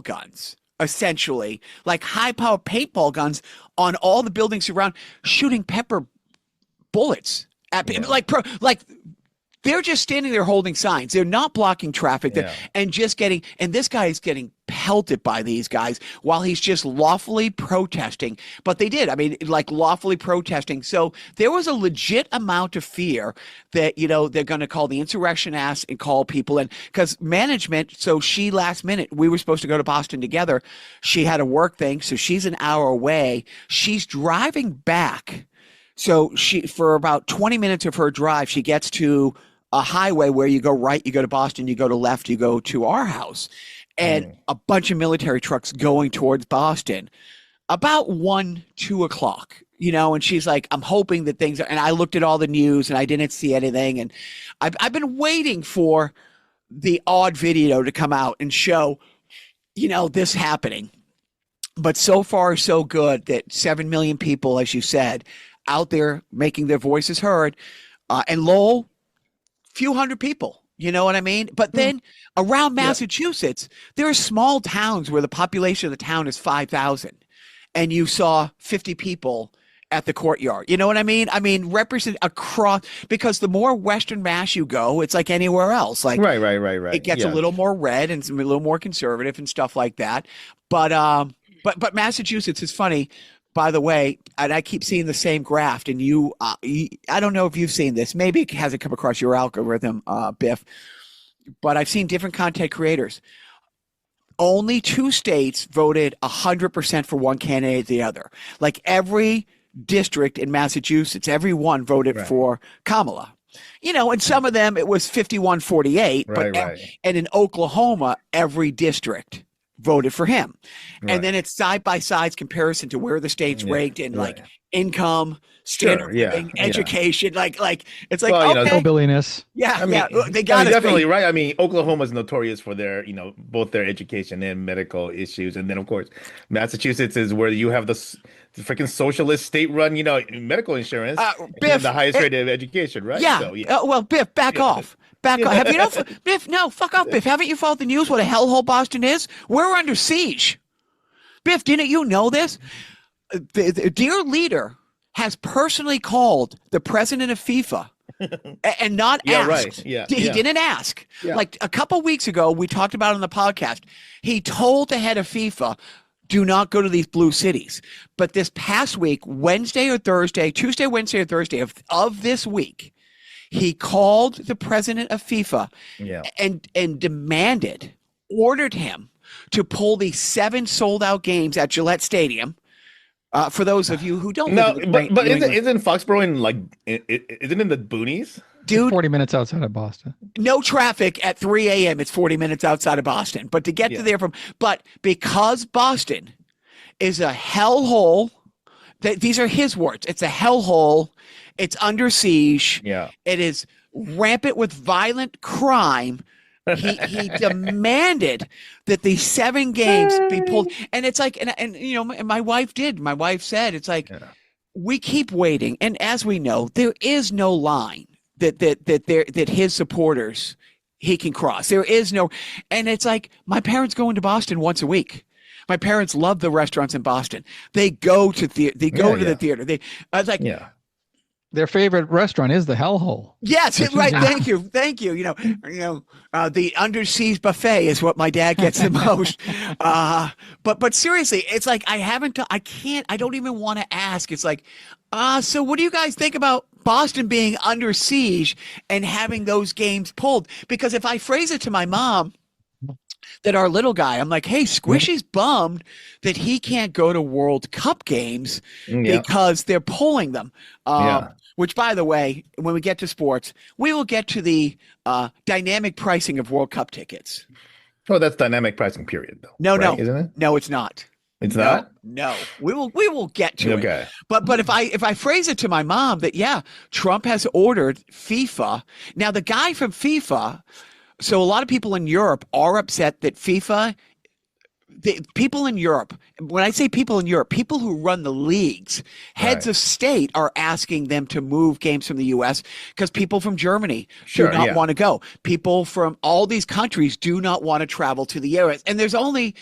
guns, essentially, like high-powered paintball guns on all the buildings around, shooting pepper bullets at people. Like they're just standing there holding signs. They're not blocking traffic. And this guy is getting pelted by these guys while he's just lawfully protesting. But they did. Lawfully protesting. So there was a legit amount of fear that, they're going to call the insurrectionists and call people in. Because management, so she last minute, we were supposed to go to Boston together. She had a work thing, so she's an hour away. She's driving back. So for about 20 minutes of her drive, she gets to a highway where you go right, you go to Boston, you go to left, you go to our house, and a bunch of military trucks going towards Boston about 2 o'clock, and she's like, I'm hoping that things are, and I looked at all the news and I didn't see anything. And I've been waiting for the odd video to come out and show, this happening. But so far, so good that 7 million people, as you said, out there making their voices heard. And Lowell, few hundred people, you know what I mean? But then around Massachusetts, there are small towns where the population of the town is 5,000, and you saw 50 people at the courtyard. You know what I mean? Represent across, because the more Western Mass you go, it's like anywhere else. Like right. It gets a little more red and a little more conservative and stuff like that. But Massachusetts is funny. By the way, and I keep seeing the same graph, and I don't know if you've seen this. Maybe it hasn't come across your algorithm, Biff, but I've seen different content creators. Only 2 states voted 100% for one candidate or the other. Like every district in Massachusetts, everyone voted for Kamala. And some of them it was 51-48, Right, right. and in Oklahoma, every district voted for him. Right. And then it's side by sides comparison to where the state's ranked in like income, Sure, standard living, education. Like it's like, Well, okay, Hillbilliness. yeah, I mean, they got definitely right. I mean, Oklahoma's notorious for their, both their education and medical issues, and then of course, Massachusetts is where you have the freaking socialist state-run, medical insurance, Biff, and the highest rate of education, right? Yeah. So, yeah. Well, Biff, back off. Back off. Have you Biff? No, fuck off, Biff. Haven't you followed the news? What a hellhole Boston is? We're under siege. Biff, didn't you know this? The dear leader has personally called the president of FIFA and not asked. Right. Yeah, he didn't ask. Yeah. Like a couple weeks ago, we talked about it on the podcast. He told the head of FIFA, do not go to these blue cities. But this past week, Tuesday, Wednesday, or Thursday of this week, he called the president of FIFA and ordered him to pull the 7 sold-out games at Gillette Stadium. For those of you who don't No, live in but isn't Foxboro isn't in the boonies? Dude, 40 minutes outside of Boston. No traffic at 3 a.m. It's 40 minutes outside of Boston. But to get to there but because Boston is a hellhole, these are his words. It's a hellhole. It's under siege. Yeah. It is rampant with violent crime. He demanded that the 7 games be pulled. And it's like, and my wife did. My wife said, it's like, we keep waiting. And as we know, there is no line that his supporters he can cross. There is no, and it's like my parents go into Boston once a week. My parents love the restaurants in Boston. They go to the theater. Their favorite restaurant is the Hellhole. Yes, right. Thank you. The Under Siege buffet is what my dad gets the most. But seriously, it's like I don't even want to ask. It's like, so what do you guys think about Boston being under siege and having those games pulled? Because if I phrase it to my mom, that our little guy, I'm like, hey, Squishy's bummed that he can't go to World Cup games because they're pulling them. Which, by the way, when we get to sports, we will get to the dynamic pricing of World Cup tickets. Oh, that's dynamic pricing, period, though. No, isn't it? No, it's not. It's not? No. We will get to it. But if I phrase it to my mom that Trump has ordered FIFA. Now the guy from FIFA, so a lot of people in Europe are upset that FIFA, people in Europe, when I say people in Europe, people who run the leagues, heads of state are asking them to move games from the U.S. because people from Germany do not want to go. People from all these countries do not want to travel to the U.S. And there's only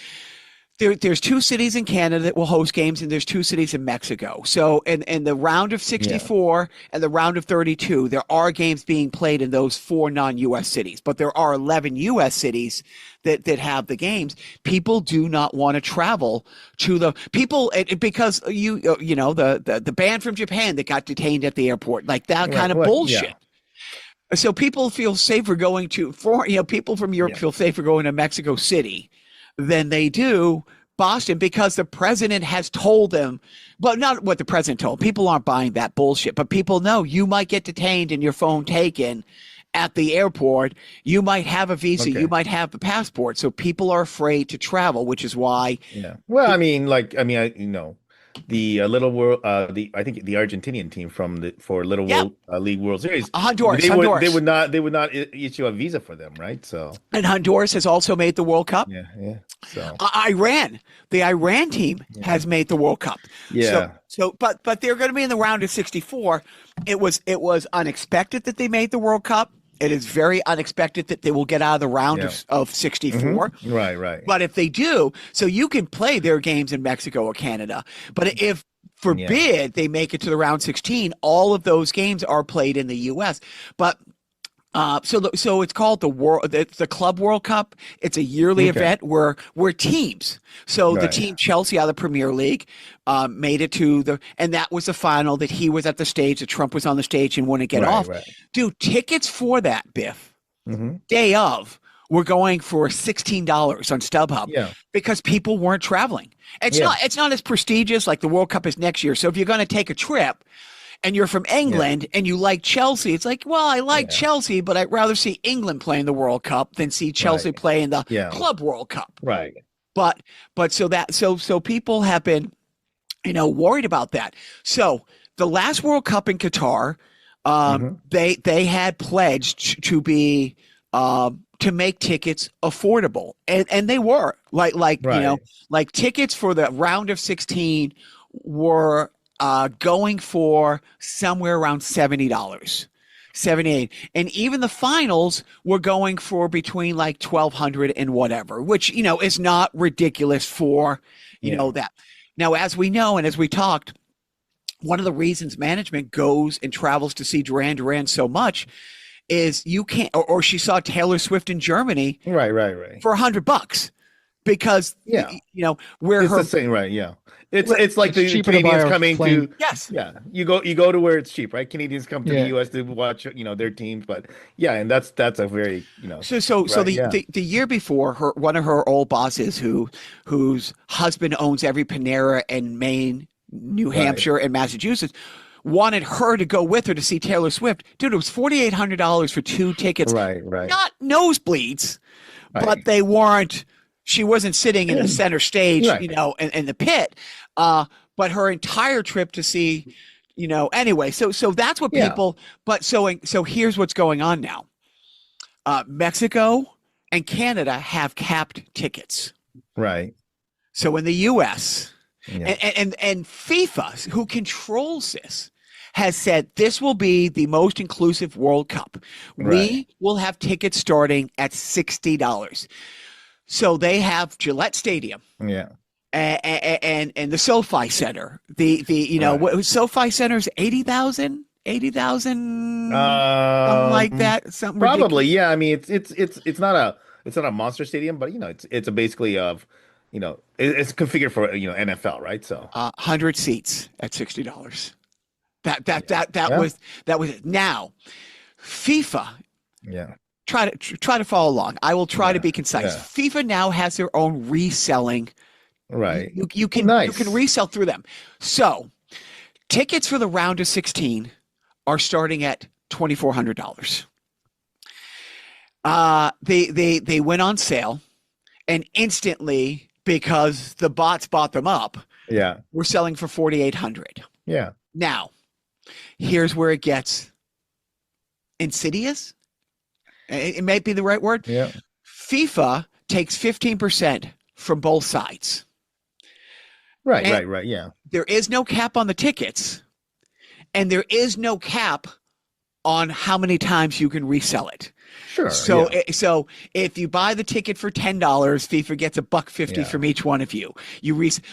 there's 2 cities in Canada that will host games, and there's 2 cities in Mexico. So in the round of 64 and the round of 32, there are games being played in those 4 non-U.S. cities, but there are 11 U.S. cities that have the games. People do not want to travel to the people because the band from Japan that got detained at the airport, like that kind of bullshit. Yeah. So people feel safer going to people from Europe feel safer going to Mexico City than they do Boston because the president has told them, but not what the president told. People aren't buying that bullshit, but people know you might get detained and your phone taken at the airport. You might have a visa, you might have a passport. So people are afraid to travel, which is why. Yeah. Well, the Little World, I think the Argentinian team for Little World League World Series, Honduras. They would not issue a visa for them, right? So, and Honduras has also made the World Cup. Yeah. So the Iran team has made the World Cup. Yeah. So, but they're going to be in the round of 64. It was unexpected that they made the World Cup. It is very unexpected that they will get out of the round of 64. Mm-hmm. Right. But if they do, so you can play their games in Mexico or Canada. But if forbid they make it to the round 16, all of those games are played in the U.S. But so it's called the Club World Cup. It's a yearly event where teams. So the team Chelsea out of the Premier League made it to and that was the final that he was at the stage, that Trump was on the stage and wouldn't get off. Right. Dude, tickets for that, Biff, day of, were going for $16 on StubHub because people weren't traveling. It's not as prestigious like the World Cup is next year. So if you're going to take a trip, and you're from England and you like Chelsea, it's like, well, I like Yeah. Chelsea, but I'd rather see England play in the World Cup than see Chelsea Right. play in the Yeah. Club World Cup. Right. But so people have been, worried about that. So the last World Cup in Qatar, Mhm. they had pledged to be to make tickets affordable, and they were Right. like tickets for the round of 16 were going for somewhere around $70. 78, and even the finals were going for between like 1,200 and whatever, which is not ridiculous for Yeah. that. Now, as we know and as we talked, one of the reasons management goes and travels to see Duran Duran so much is you can't, or she saw Taylor Swift in Germany Right. for $100 because Yeah. where It's her the same, right? Yeah. It's like It's the cheaper to buy Canadians a coming plane. to. yes. Yeah, you go to where it's cheap, right? Canadians come to the Yeah. U.S. to watch, their teams, but yeah, and that's a very, So right, the, yeah, the year before, one of her old bosses whose husband owns every Panera in Maine, New right, Hampshire, and Massachusetts wanted her to go with her to see Taylor Swift. Dude, it was $4,800 for 2 tickets, right, not nosebleeds, but right, they weren't. She wasn't sitting in the center stage, right, in the pit. But her entire trip to see, anyway. So that's what yeah, people. But so here's what's going on now. Mexico and Canada have capped tickets. right, So in the U.S. yeah, and FIFA, who controls this, has said this will be the most inclusive World Cup. right, We will have tickets starting at $60. So they have Gillette Stadium yeah, and the SoFi Center. right. SoFi Center is 80,000, something like that, something Probably, ridiculous. yeah. I mean, it's not a monster stadium, but it's a basically it's configured for NFL, right? So 100 seats at $60. That that yeah, that that yeah, was that was it. Now, FIFA, yeah, try to follow along. I will try to yeah, be concise. yeah, FIFA now has their own reselling. right. You Oh, can nice. resell through them. So tickets for the round of 16 are starting at $2,400. They went on sale, and instantly, because the bots bought them up, Yeah, we're selling for 4,800. yeah, Now, here's where it gets insidious. It might be the right word. yeah, FIFA takes 15% from both sides. right, And right, yeah, there is no cap on the tickets, and there is no cap on how many times you can resell it. sure, So, yeah, so if you buy the ticket for $10, FIFA gets $1.50 yeah, from each one of you.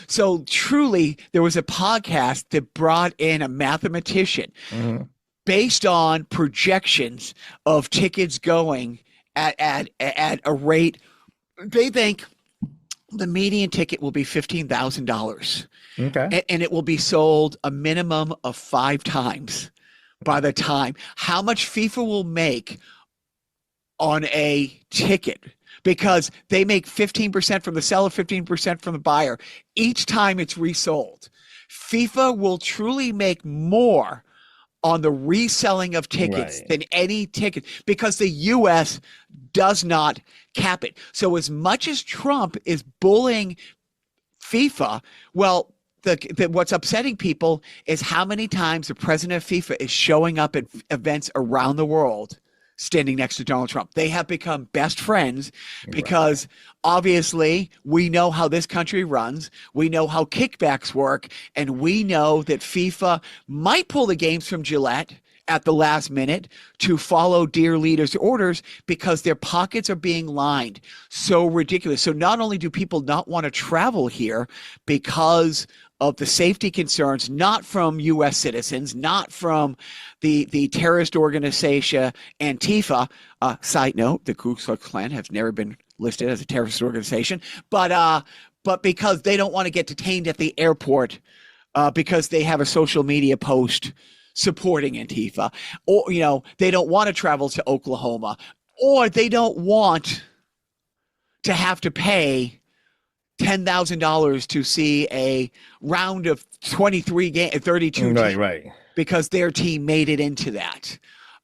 So truly, there was a podcast that brought in a mathematician hmm, based on projections of tickets going at a rate. They think the median ticket will be $15,000, okay, and it will be sold a minimum of 5 times by the time. How much FIFA will make on a ticket, because they make 15% from the seller, 15% from the buyer each time it's resold. FIFA will truly make more on the reselling of tickets right, than any ticket, because the US does not cap it. So as much as Trump is bullying FIFA, well, what's upsetting people is how many times the president of FIFA is showing up at events around the world standing next to Donald Trump. They have become best friends right, because obviously we know how this country runs. We know how kickbacks work. And we know that FIFA might pull the games from Gillette at the last minute to follow dear leaders' orders because their pockets are being lined. So ridiculous. So not only do people not want to travel here because of the safety concerns, not from U.S. citizens, not from the terrorist organization Antifa. Side note: the Ku Klux Klan has never been listed as a terrorist organization, but because they don't want to get detained at the airport because they have a social media post supporting Antifa, or they don't want to travel to Oklahoma, or they don't want to have to pay $10,000 to see a round of 32 right, teams. right, because their team made it into that.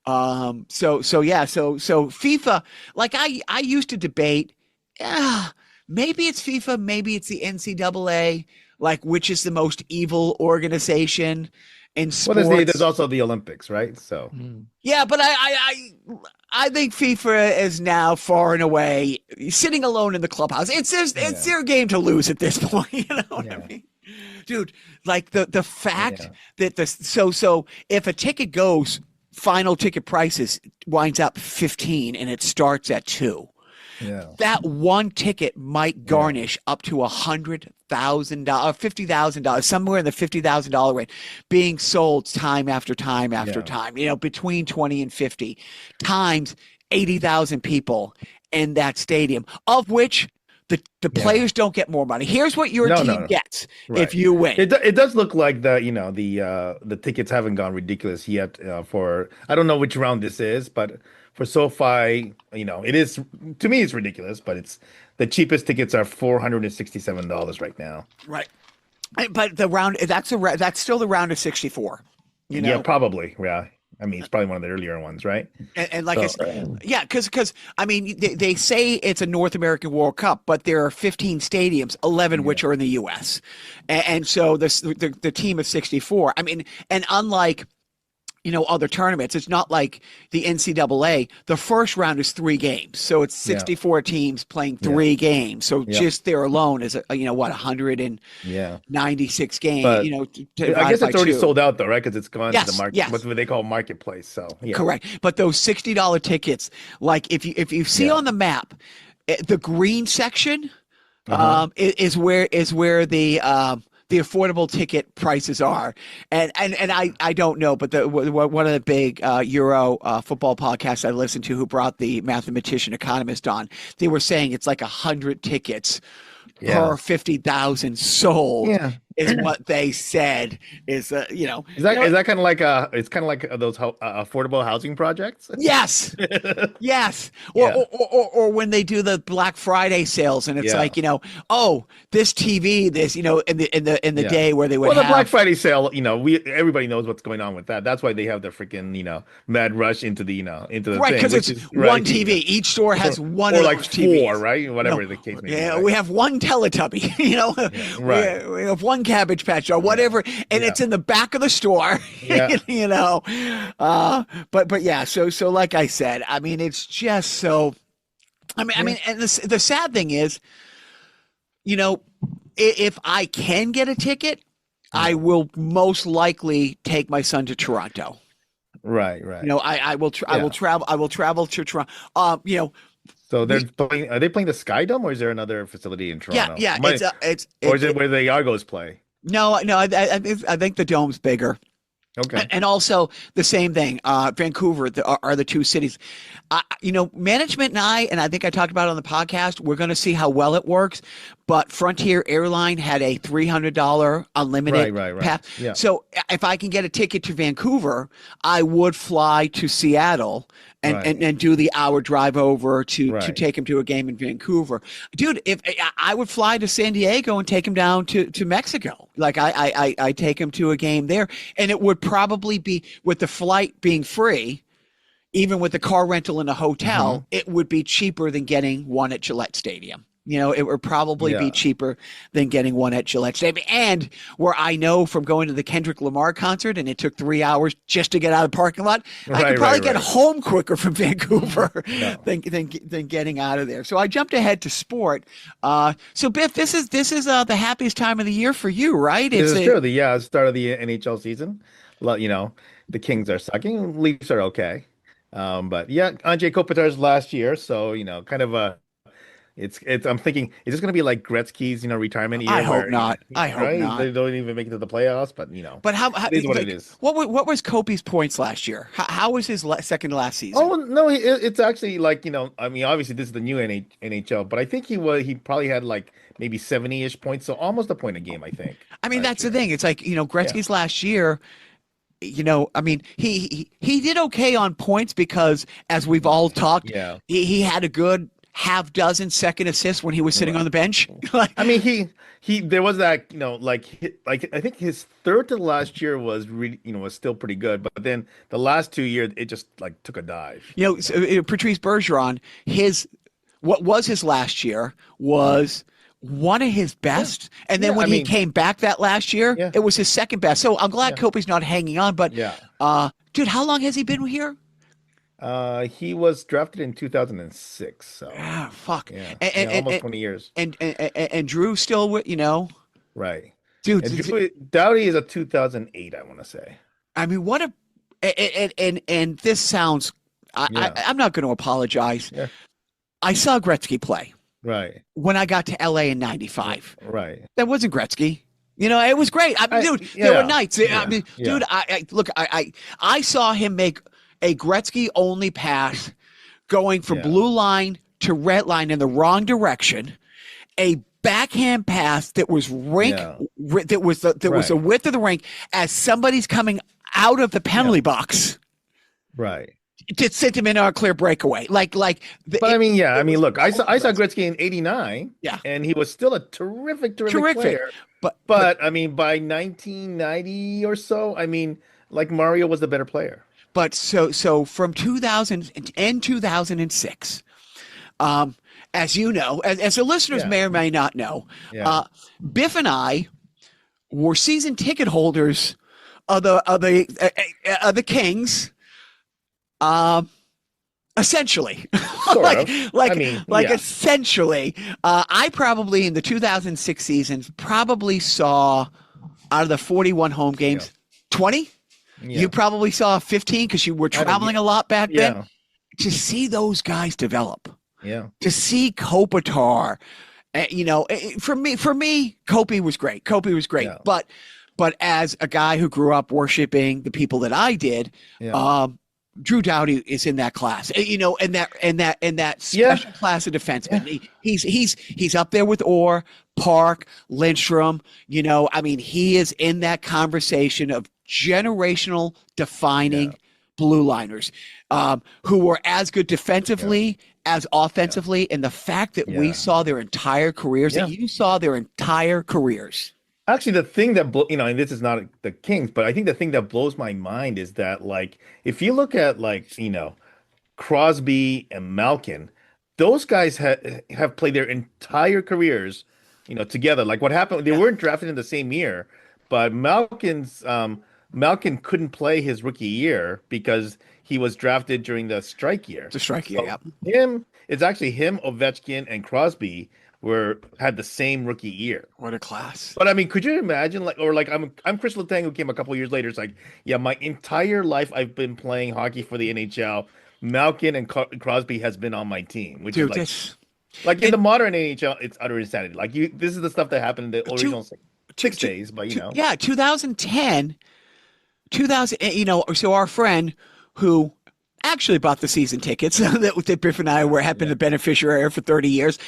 So FIFA, like I used to debate, maybe it's FIFA, maybe it's the NCAA, like which is the most evil organization in Well, sports. there's also the Olympics, right? So Yeah, but I think FIFA is now far and away sitting alone in the clubhouse. It's their game to lose at this point. You know what I mean? Dude, like the fact that so if a ticket goes, final ticket prices winds up 15 and it starts at 2. yeah, That one ticket might garnish up to $100,000, $50,000, somewhere in the $50,000 range, being sold time after time after time. You know, between 20 and 50 times 80,000 people in that stadium, of which the players don't get more money. Here's what your team gets if you win. It does look like the tickets haven't gone ridiculous yet. For I don't know which round this is, but for SoFi, it is, to me it's ridiculous. But it's the cheapest tickets are $467 right now. Right, but the round that's still the round of 64. Yeah, probably. Yeah. I mean, it's probably one of the earlier ones, right? And like because I mean, they say it's a North American World Cup, but there are 15 stadiums, 11 which are in the U.S. And so the team of 64. I mean, and unlike other tournaments, it's not like the NCAA. The first round is 3 games, so it's 64 teams playing 3 games. So just there alone is 196 games. But I guess it's already sold out though, right? Because it's gone to the market. Yes. What they call marketplace. So correct. But those $60 tickets, like if you see on the map, the green section is where the affordable ticket prices are, and I don't know, but one of the big Euro football podcasts I listened to, who brought the mathematician economist on, they were saying it's like 100 tickets per 50,000 sold. Is what they said. Is that kind of like it's kind of like those affordable housing projects? Yes. Or when they do the Black Friday sales and it's like, this TV, this, in the day where they would the Black Friday sale, everybody knows what's going on with that. That's why they have the freaking, mad rush into the into the right, thing. because it's one TV. Each store has one or like those 4, TVs. right? Whatever the case may be. Yeah, we have one Teletubby, we have one Cabbage Patch or whatever, and it's in the back of the store. But yeah, so like I said, I mean, it's just so. I mean, and the sad thing is, if I can get a ticket, I will most likely take my son to Toronto. Right. I will travel. I will travel to Toronto. So are they playing the Sky Dome, or is there another facility in Toronto? Yeah. Or is it where the Argos play? No. I think the dome's bigger. Okay. And also the same thing. Vancouver are the 2 cities. Management and I think I talked about it on the podcast, we're going to see how well it works. But Frontier Airline had a $300 unlimited pass. Yeah. So if I can get a ticket to Vancouver, I would fly to Seattle and do the hour drive over to take him to a game in Vancouver. Dude, if I would fly to San Diego and take him down to Mexico. Like I take him to a game there, and it would probably be, with the flight being free, even with the car rental in a hotel, it would be cheaper than getting one at Gillette Stadium. It would probably be cheaper than getting one at Gillette Stadium. And where I know from going to the Kendrick Lamar concert, and it took 3 hours just to get out of the parking lot, I could probably get home quicker from Vancouver than getting out of there. So I jumped ahead to sport. So Biff, this is the happiest time of the year for you, right? It's true. The start of the NHL season. The Kings are sucking. Leafs are okay. But Andrei Kopitar's last year, so kind of a. I'm thinking, is this going to be like Gretzky's, retirement year? I hope not. I hope not. They don't even make it to the playoffs, but But how it is what it is. What was Kopi's points last year? How was his second to last season? Oh no, it's actually like I mean, obviously this is the new NHL, but I think he probably had like maybe 70-ish points, so almost a point a game, I think. I mean, that's the thing. It's like Gretzky's last year. I mean, he did okay on points because, as we've all talked, he had a good half dozen second assists when he was sitting on the bench. Like, I mean, he there was that, like I think his third to last year was really, was still pretty good, but then the last 2 years it just like took a dive. Patrice Bergeron, what was his last year was one of his best. And then when he came back that last year, it was his second best. So I'm glad Kopi's not hanging on. But, dude, how long has he been here? He was drafted in 2006. So fuck. Yeah, And, almost 20 years. And Drew still with, Right. Dude. And Doughty is a 2008, I want to say. I mean, what and this sounds, I'm not going to apologize. Yeah. I saw Gretzky play. Right. When I got to LA in 95. Right. That wasn't Gretzky. It was great. I mean, dude, there were nights. I mean, dude, I saw him make a Gretzky only pass going from blue line to red line in the wrong direction. A backhand pass that was that was the width of the rink as somebody's coming out of the penalty box. Right. To send him in on a clear breakaway. But I mean, look, I saw Gretzky in '89, and he was still a terrific player. But I mean, by 1990 or so, I mean, like Mario was the better player. But so from 2000 and 2006, as you know, as the listeners may or may not know, Biff and I were season ticket holders of the Kings. Essentially, essentially, I probably in the 2006 season probably saw out of the 41 home games, 20. You probably saw 15 because you were traveling a lot back then. To see those guys develop, to see Kopitar, for me, Kopi was great. But as a guy who grew up worshiping the people that I did, Drew Doughty is in that class, in that special class of defensemen. He's up there with Orr, Park, Lindstrom. I mean, he is in that conversation of generational defining blue liners who were as good defensively as offensively. And the fact that we saw their entire careers, that you saw their entire careers. Actually, the thing that and this is not the Kings, but I think the thing that blows my mind is that, like, if you look at, like, Crosby and Malkin, those guys have played their entire careers, together. Like, what happened? They weren't drafted in the same year, but Malkin couldn't play his rookie year because he was drafted during the strike year. The strike year, yeah. It's actually him, Ovechkin, and Crosby had the same rookie year. What a class! But I mean, could you imagine, I'm Chris Letang, who came a couple years later. It's like, my entire life I've been playing hockey for the NHL. Malkin and Crosby has been on my team, which is like in the modern NHL, it's utter insanity. Like, this is the stuff that happened in the original 6 days, but 2010, so our friend who actually bought the season tickets that Biff and I have been the beneficiary for 30 years.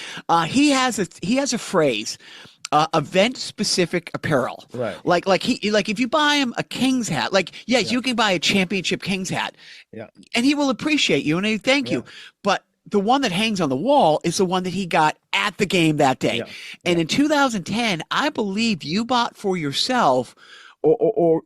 He has a phrase, event specific apparel. Right. Like if you buy him a Kings hat, you can buy a championship Kings hat. Yeah. And he will appreciate you and he thank you. But the one that hangs on the wall is the one that he got at the game that day. Yeah. And in 2010, I believe you bought for yourself or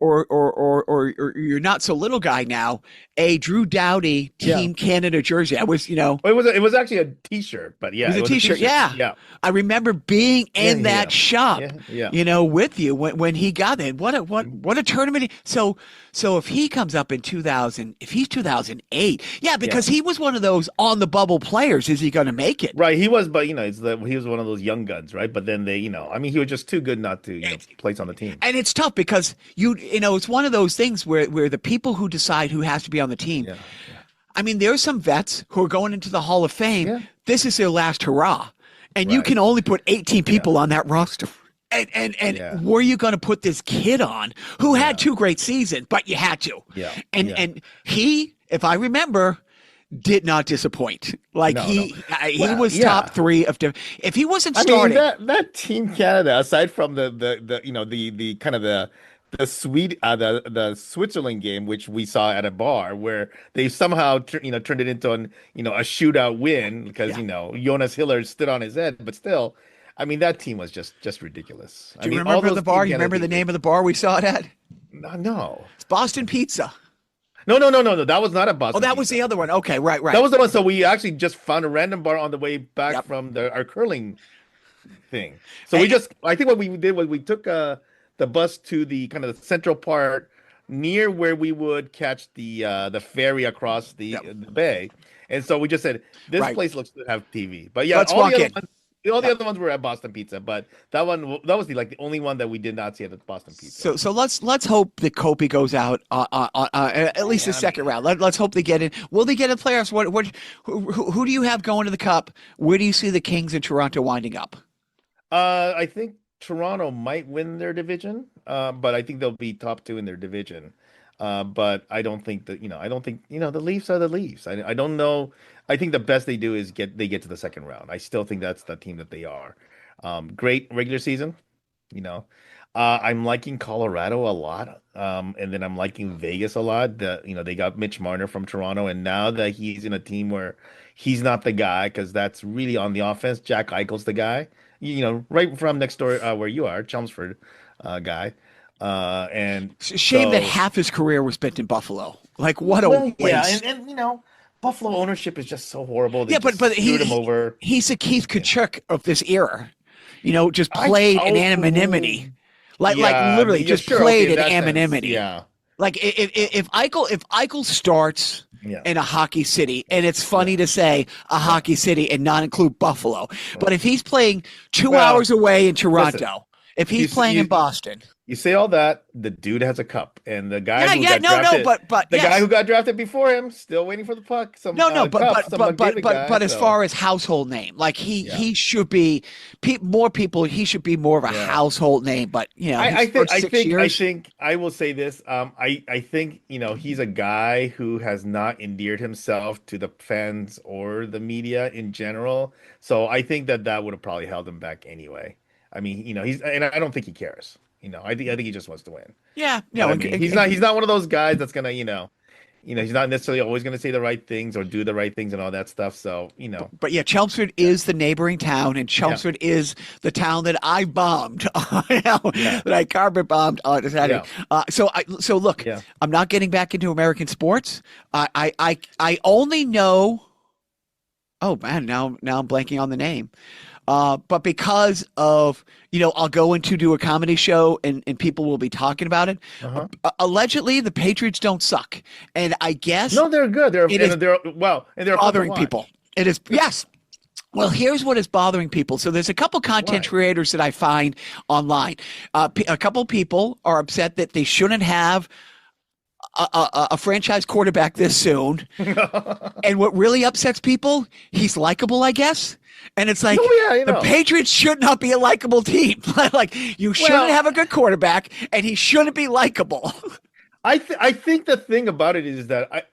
you're not so little guy now, a Drew Doughty Team Canada jersey. I was, it was actually a t-shirt, but it was a t-shirt. Yeah. I remember being in that shop, with you when he got in. What a tournament. So if he comes up in 2000, if he's 2008, because he was one of those on the bubble players, is he going to make it? Right. He was, but he was one of those young guns, right? But then he was just too good not to place on the team. And it's tough because it's one of those things where the people who decide who has to be on the team. Yeah. I mean, there's some vets who are going into the Hall of Fame. Yeah. This is their last hurrah. And you can only put 18 people on that roster. And were you going to put this kid on who had 2 great seasons, but you had to. Yeah. And he, if I remember, did not disappoint. He was top 3 of if he wasn't starting. I mean, that Team Canada, aside from the kind of the the Switzerland game, which we saw at a bar, where they somehow turned it into a shootout win because Yeah. Jonas Hiller stood on his head, but still, I mean that team was just ridiculous. I Do you mean all remember the those bar? teams You had a remember the defense. name of the bar we saw it at? No, no, It's Boston Pizza. no. That was not a Oh, Boston that was Pizza. the other one. Okay, right, That right. was the one. So we actually just found a random bar on the way back Yep. from our curling thing. So And, I think what we did was we took the bus to the kind of the central part near where we would catch the ferry across yep, the bay. And so we just said, this right. place looks to have TV. But yeah, Let's walk in. all the Yep. other ones were at Boston Pizza, but that was the only one that we did not see at the Boston Pizza. So let's hope that Kobe goes out at least the Yeah, I second mean, round. Let's hope they get in. Will they get in the playoffs? Who do you have going to the Cup? Where do you see the Kings in Toronto winding up? I think Toronto might win their division, but I think they'll be top two in their division. But I don't think that, I don't think, the Leafs are the Leafs. I don't know. I think the best they do is they get to the second round. I still think that's the team that they are. Great regular season, you know. I'm liking Colorado a lot. And then I'm liking Vegas a lot. They got Mitch Marner from Toronto, and now that he's in a team where he's not the guy, because that's really on the offense. Jack Eichel's the guy, right from next door where you are, Chelmsford guy. And Shame that so, half his career was spent in Buffalo. Like what a well, yeah, waste. and Buffalo ownership is just so horrible. They Yeah, just but screwed him over. he's the Keith Yeah. Kachuk of this era. Just I played in oh anonymity. Like yeah, literally yeah, just sure, played okay, in in that sense, anonymity. yeah, Like if Eichel starts yeah, in a hockey city, and it's yeah, funny to say a yeah. hockey city and not include Buffalo, but if he's playing 2 hours Well, away in listen, Toronto, if you he's playing in you Boston, you say all that, the dude has a cup, and the guy yeah, who yeah, got no, drafted, but the guy yes, who got drafted before him, still waiting for the puck, some no, cup, some McDavid guy. but as So far as household name, like yeah, he should be more people. He should be more of a yeah. household name. But his I think first 6 years, I will say this. I think he's a guy who has not endeared himself to the fans or the media in general. So I think that would have probably held him back anyway. I mean, and I don't think he cares. I think he just wants to win. yeah, But I mean, he's not one of those guys that's gonna he's not necessarily always gonna say the right things or do the right things and all that stuff. So but yeah, Chelmsford yeah, is the neighboring town, and yeah, Chelmsford is the town that I bombed, yeah, that I carpet bombed on Saturday. yeah, So look, yeah. I'm not getting back into American sports. I only know. Oh man, now I'm blanking on the name. But because of, I'll go into do a comedy show and people will be talking about it. Uh-huh. Allegedly, the Patriots don't suck, and I guess No, they're good. it is They're well, and they're fun to bothering people. watch. It is, yes. Well, here's what is bothering people. So there's a couple content Why? creators that I find online. A couple people are upset that they shouldn't have a franchise quarterback this soon. And what really upsets people, he's likable, I guess. And it's like Oh yeah, the Patriots should not be a likable team. Like you shouldn't Well, have a good quarterback, and he shouldn't be likable. I think the thing about it is that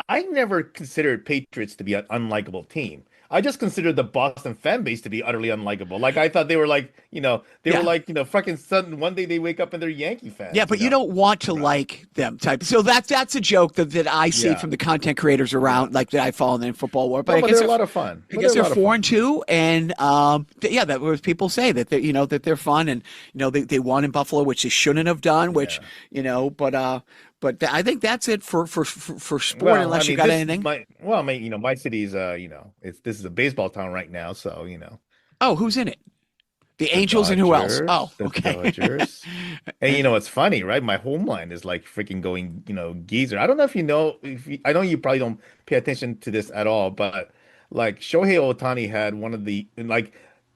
I never considered Patriots to be an unlikable team. I just considered the Boston fan base to be utterly unlikable. Like I thought they were Yeah. fucking sudden one day they wake up and they're Yankee fans. Yeah, but you don't want to Right. like them type. So that's a joke that I see Yeah. from the content creators around, like that I follow in the football world. But No, I but guess they're a lot of fun. I But guess they're a they're lot of fun. 4-2, and yeah, that was people say that they that they're fun, and they won in Buffalo, which they shouldn't have done. Which Yeah. but I think that's it for sport. Well, Unless I you mean, got anything. my city's this is a baseball town right now, so Oh, who's in it? The the Angels and who else? Dodgers, Oh, the okay. Dodgers. And it's funny, right? My homeland is like freaking going, geezer. I don't know if I know you probably don't pay attention to this at all, but like Shohei Ohtani had one of the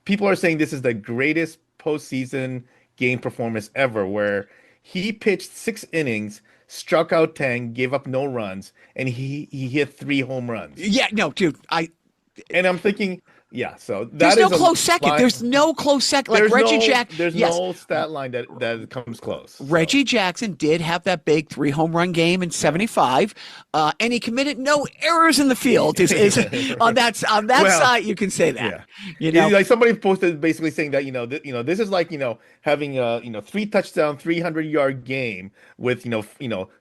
people are saying this is the greatest postseason game performance ever, where he pitched 6 innings, struck out 10, gave up no runs, and he hit 3 home runs. Yeah, no, dude. And I'm thinking, Yeah, so There's that no is a close second. line. There's no close second. Like There's Reggie no Jack. there's Yes, no stat line that comes close. So, Reggie Jackson did have that big 3 home run game in '75, and he committed no errors in the field. Is on that well, side you can say that. yeah. You know, Like somebody posted basically saying that this is like having a 3 touchdown 300-yard game with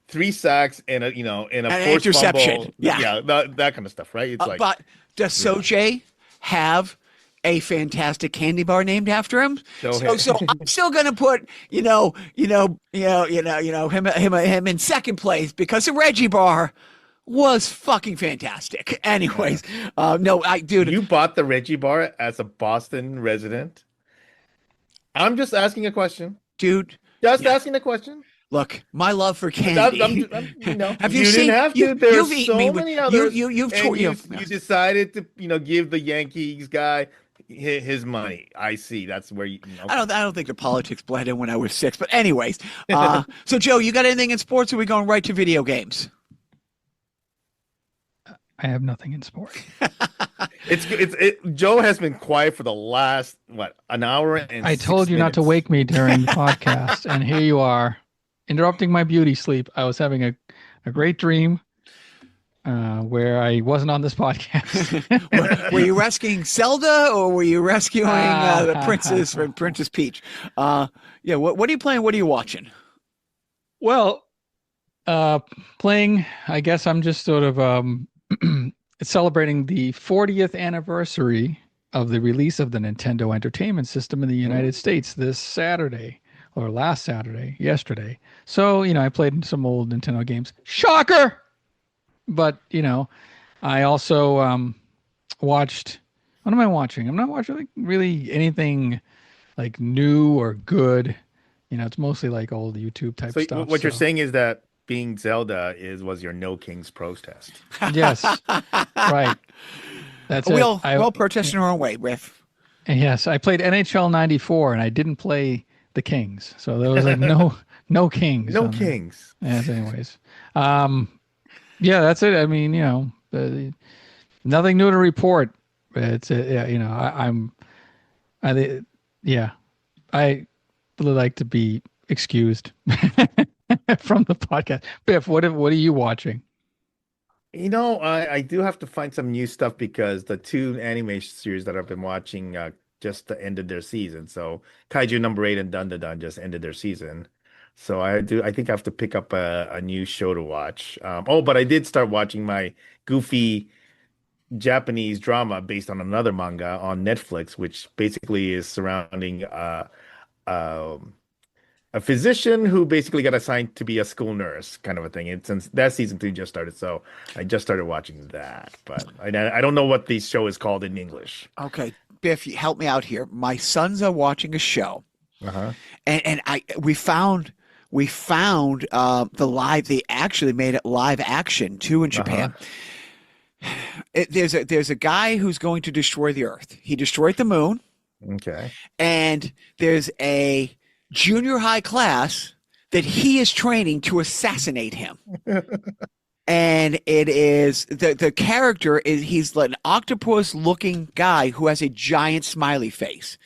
3 sacks and and a an forced interception. fumble. Yeah, that kind of stuff, right? It's like but does Sojay have a fantastic candy bar named after him? So I'm still gonna put him in second place because the Reggie bar was fucking fantastic. Anyways, no, dude, you bought the Reggie bar as a Boston resident. I'm just asking a question. dude. Just asking a question. Look, my love for candy. Have you seen? Didn't have to. You've There's eaten so me many with others. you decided to give the Yankees guy his money. I see. That's where I don't think the politics bled in when I was 6. But anyways, so Joe, you got anything in sports? Or are we going right to video games? I have nothing in sports. Joe has been quiet for the last an hour and I told you not to wake me during the podcast, and here you are, interrupting my beauty sleep. I was having a great dream where I wasn't on this podcast. Were you rescuing Zelda, or were you rescuing the princess from Princess Peach? Yeah. What are you playing? What are you watching? Well, playing. I guess I'm just sort of celebrating the 40th anniversary of the release of the Nintendo Entertainment System in the United States this Saturday, or last Saturday, yesterday. So, I played some old Nintendo games. Shocker! But, I also watched, what am I watching? I'm not watching like really anything like new or good. It's mostly like old YouTube type stuff. So what you're saying is that being Zelda was your No Kings protest. Yes, right. That's we it. all protest in our own way, Riff. Yes, I played NHL '94 and I didn't play the Kings, so there was like no Kings. No Kings. Yes. Anyways, yeah, that's it. I mean, nothing new to report. It's I really like to be excused from the podcast. Biff, what are you watching? I do have to find some new stuff because the 2 anime series that I've been watching just ended their season. So Kaiju number 8 and Dun Dun Dun just ended their season. So I think I have to pick up a new show to watch. But I did start watching my goofy Japanese drama based on another manga on Netflix, which basically is surrounding a physician who basically got assigned to be a school nurse, kind of a thing. And since that season 2 just started, so I just started watching that. But I don't know what the show is called in English. Okay, Biff, help me out here. My sons are watching a show, and we found they actually made it live action too in Japan. There's a guy who's going to destroy the Earth. He destroyed the moon. Okay. And there's a junior high class that he is training to assassinate him. And it is the character he's like an octopus looking guy who has a giant smiley face.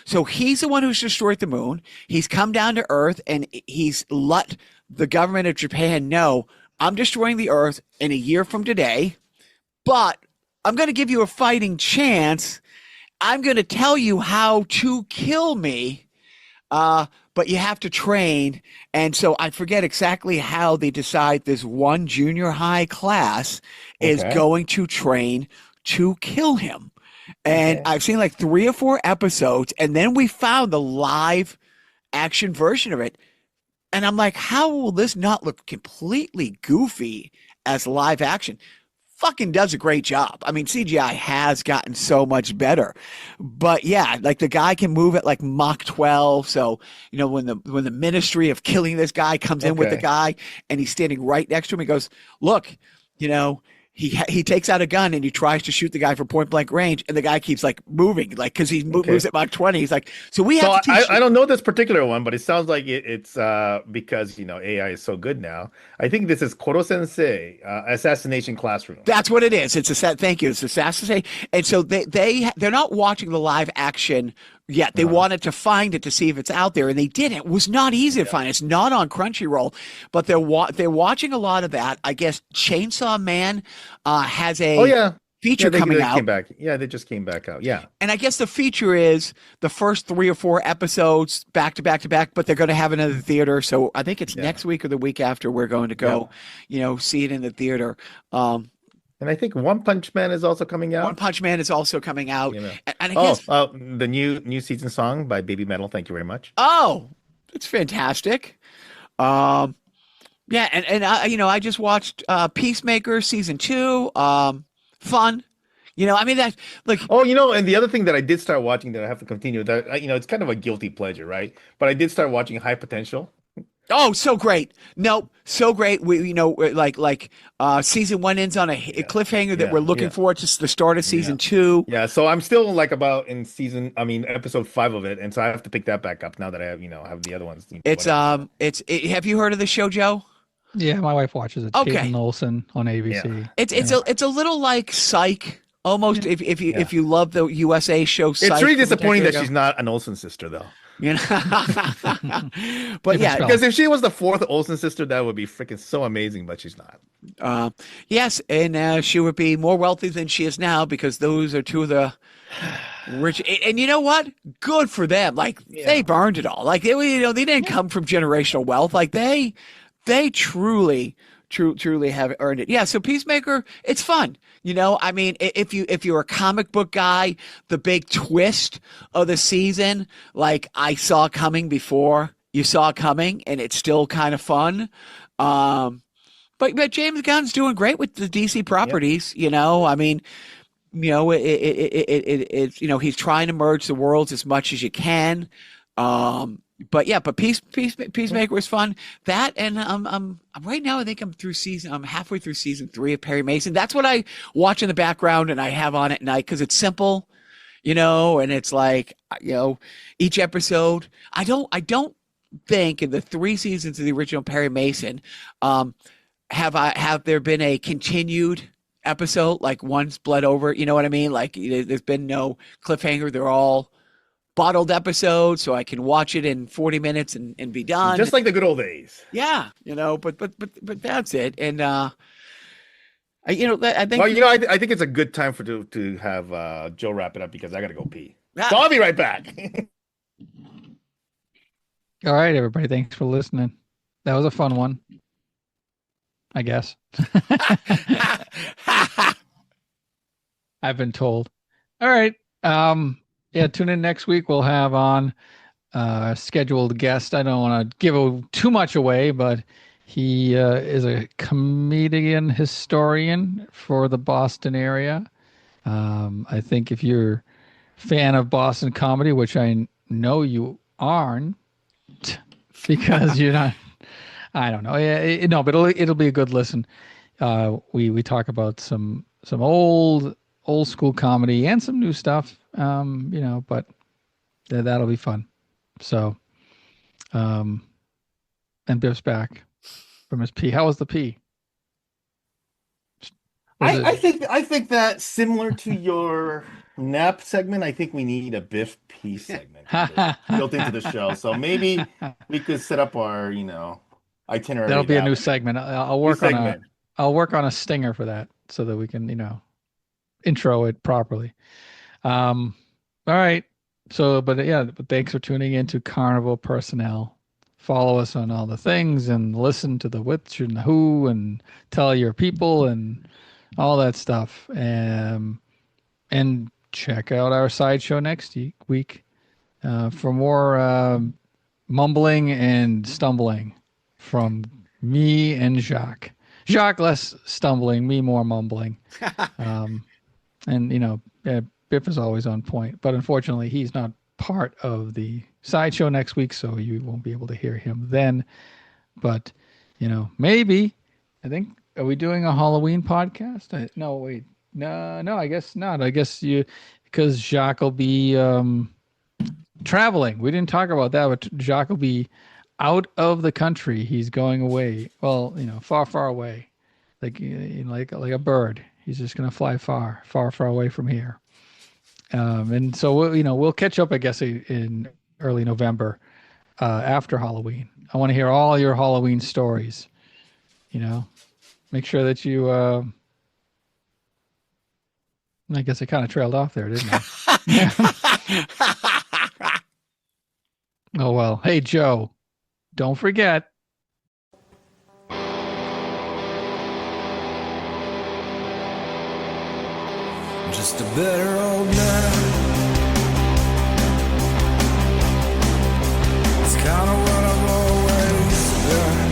So he's the one who's destroyed the moon. He's come down to Earth and he's let the government of Japan know, I'm destroying the Earth in a year from today, but I'm going to give you a fighting chance. I'm going to tell you how to kill me. But you have to train. And so I forget exactly how they decide this one junior high class is going to train to kill him. And I've seen like 3 or 4 episodes, and then we found the live action version of it. And I'm like, how will this not look completely goofy as live action? Fucking does a great job. I mean, CGI has gotten so much better, but yeah, like the guy can move at like Mach 12. So, when the ministry of killing this guy comes in with the guy and he's standing right next to him, he goes, look, he takes out a gun and he tries to shoot the guy from point blank range, and the guy keeps like moving, like because he moves at Mach 20. He's like, so we have to teach I don't know this particular one, but it sounds like it's because AI is so good now. I think this is Koro Sensei Assassination Classroom. That's what it is. It's a thank you. It's assassination, and so they're not watching the live action yet. They wanted to find it to see if it's out there, and they didn't. It was not easy to find. It's not on Crunchyroll, but they're watching a lot of that. I guess Chainsaw Man has a feature coming out. Came back. Yeah, they just came back out. Yeah. And I guess the feature is the first 3 or 4 episodes back to back to back, but they're going to have another theater. So I think it's next week or the week after we're going to go, see it in the theater. And I think One Punch Man is also coming out. One Punch Man is also coming out. And I guess the new season song by Baby Metal. Thank you very much. Oh, it's fantastic. Yeah, and I just watched Peacemaker season 2. Fun. That's like. And the other thing that I did start watching that I have to continue that it's kind of a guilty pleasure, right? But I did start watching High Potential. Oh, so great! No, so great. We season 1 ends on a cliffhanger that we're looking forward to the start of season 2. Yeah, so I'm still like about in episode 5 of it, and so I have to pick that back up now that I have the other ones. Have you heard of the show, Joe? Yeah, my wife watches it. Okay. Peyton Olsen on ABC. Yeah. It's a little like Psych. Almost if you love the USA show Psych. It's really disappointing that she's not an Olsen sister though. But because if she was the 4th Olsen sister, that would be freaking so amazing, but she's not. Yes, and she would be more wealthy than she is now because those are 2 of the rich. And you know what? Good for them. Like they've earned it all. Like they didn't come from generational wealth. Like they truly have earned it. Yeah. So Peacemaker, it's fun. If you're a comic book guy, the big twist of the season, like I saw coming before you saw coming, and it's still kind of fun. But James Gunn's doing great with the DC properties. He's trying to merge the worlds as much as you can. But Peacemaker was fun. That and I'm right now. I think I'm halfway through season 3 of Perry Mason. That's what I watch in the background and I have on at night because it's simple, and it's like each episode. I don't think in the 3 seasons of the original Perry Mason, have there been a continued episode like one's bled over. You know what I mean? Like there's been no cliffhanger. They're all bottled episodes, so I can watch it in 40 minutes and be done. Just like the good old days. Yeah, but that's it. And I think. Well, I think it's a good time to have Joe wrap it up because I got to go pee. So I'll be right back. All right, everybody. Thanks for listening. That was a fun one, I guess. I've been told. All right. Tune in next week. We'll have on a scheduled guest. I don't want to give too much away, but he is a comedian historian for the Boston area. I think if you're a fan of Boston comedy, which I know you aren't, because you're not. I don't know. But it'll be a good listen. We talk about some old school comedy and some new stuff. But that'll be fun. So, and Biff's back from his pee. How was the pee? I think that similar to your nap segment, I think we need a Biff pee segment built into the show. So maybe we could set up our, itinerary. That'll be a new segment. I'll work on a stinger for that so that we can, intro it properly. All right. So, but thanks for tuning in to Carnival Personnel. Follow us on all the things and listen to the which and the who and tell your people and all that stuff. And check out our sideshow next week for more mumbling and stumbling from me and Jacques. Jacques less stumbling, me more mumbling. Biff is always on point, but unfortunately he's not part of the sideshow next week, so you won't be able to hear him then. But maybe I think Are we doing a Halloween podcast? No, wait. No, I guess not. I guess because Jacques will be traveling. We didn't talk about that, but Jacques will be out of the country. He's going away. Well, far, far away, like a bird. He's just gonna fly far, far, far away from here. And so we'll catch up, I guess, in early November after Halloween. I want to hear all your Halloween stories. Make sure that you. I guess I kind of trailed off there, didn't I? Oh well. Hey Joe, don't forget. Just a better old man. It's kind of what I've always been.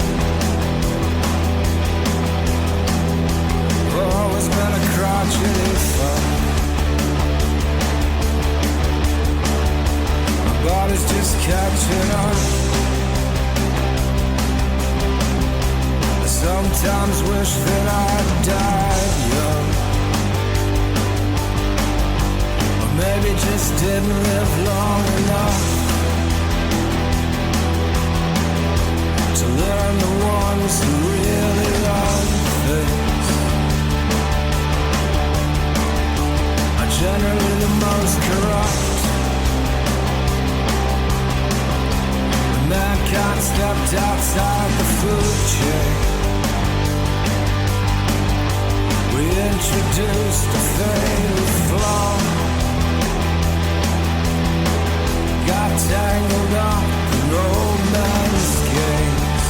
I've always been a crotchety fuck. My body's just catching up. I sometimes wish that I'd died young. Maybe just didn't live long enough to learn the ones who really love things are generally the most corrupt. When mankind stepped outside the food chain, we introduced a fatal flaw. Got tangled up in romance games,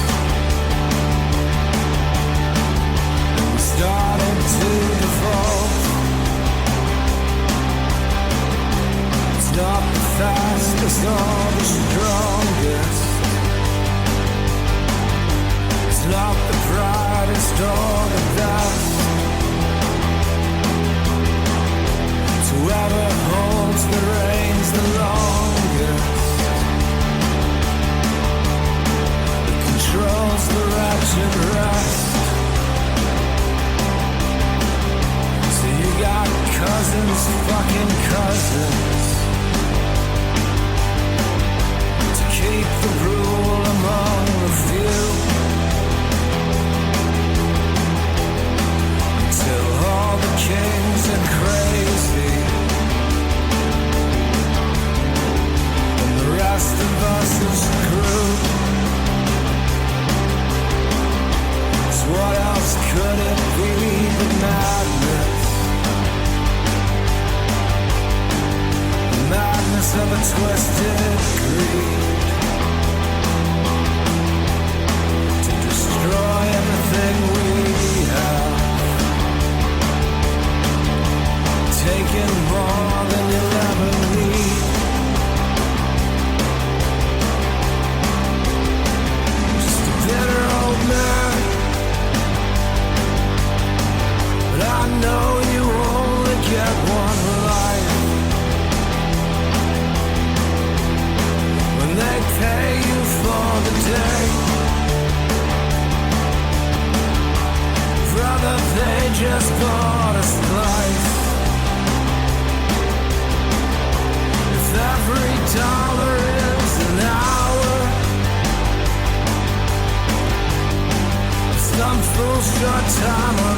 and we started to default. It's not the fastest or the strongest. It's not the brightest or the best. It's whoever holds the reins the longest that controls the wretched rest. So you got cousins, fucking cousins, to keep the rule among the few, until all the kings are crazy and the rest of us are screwed. 'Cause what else could it be but madness? The madness of a twisted greed to destroy everything we have, taking more than you'll ever need. Just a bitter old man, but I know you only get one life. When they pay you for the day, brother, they just bought a slice. Every dollar is an hour. Some fool's short time on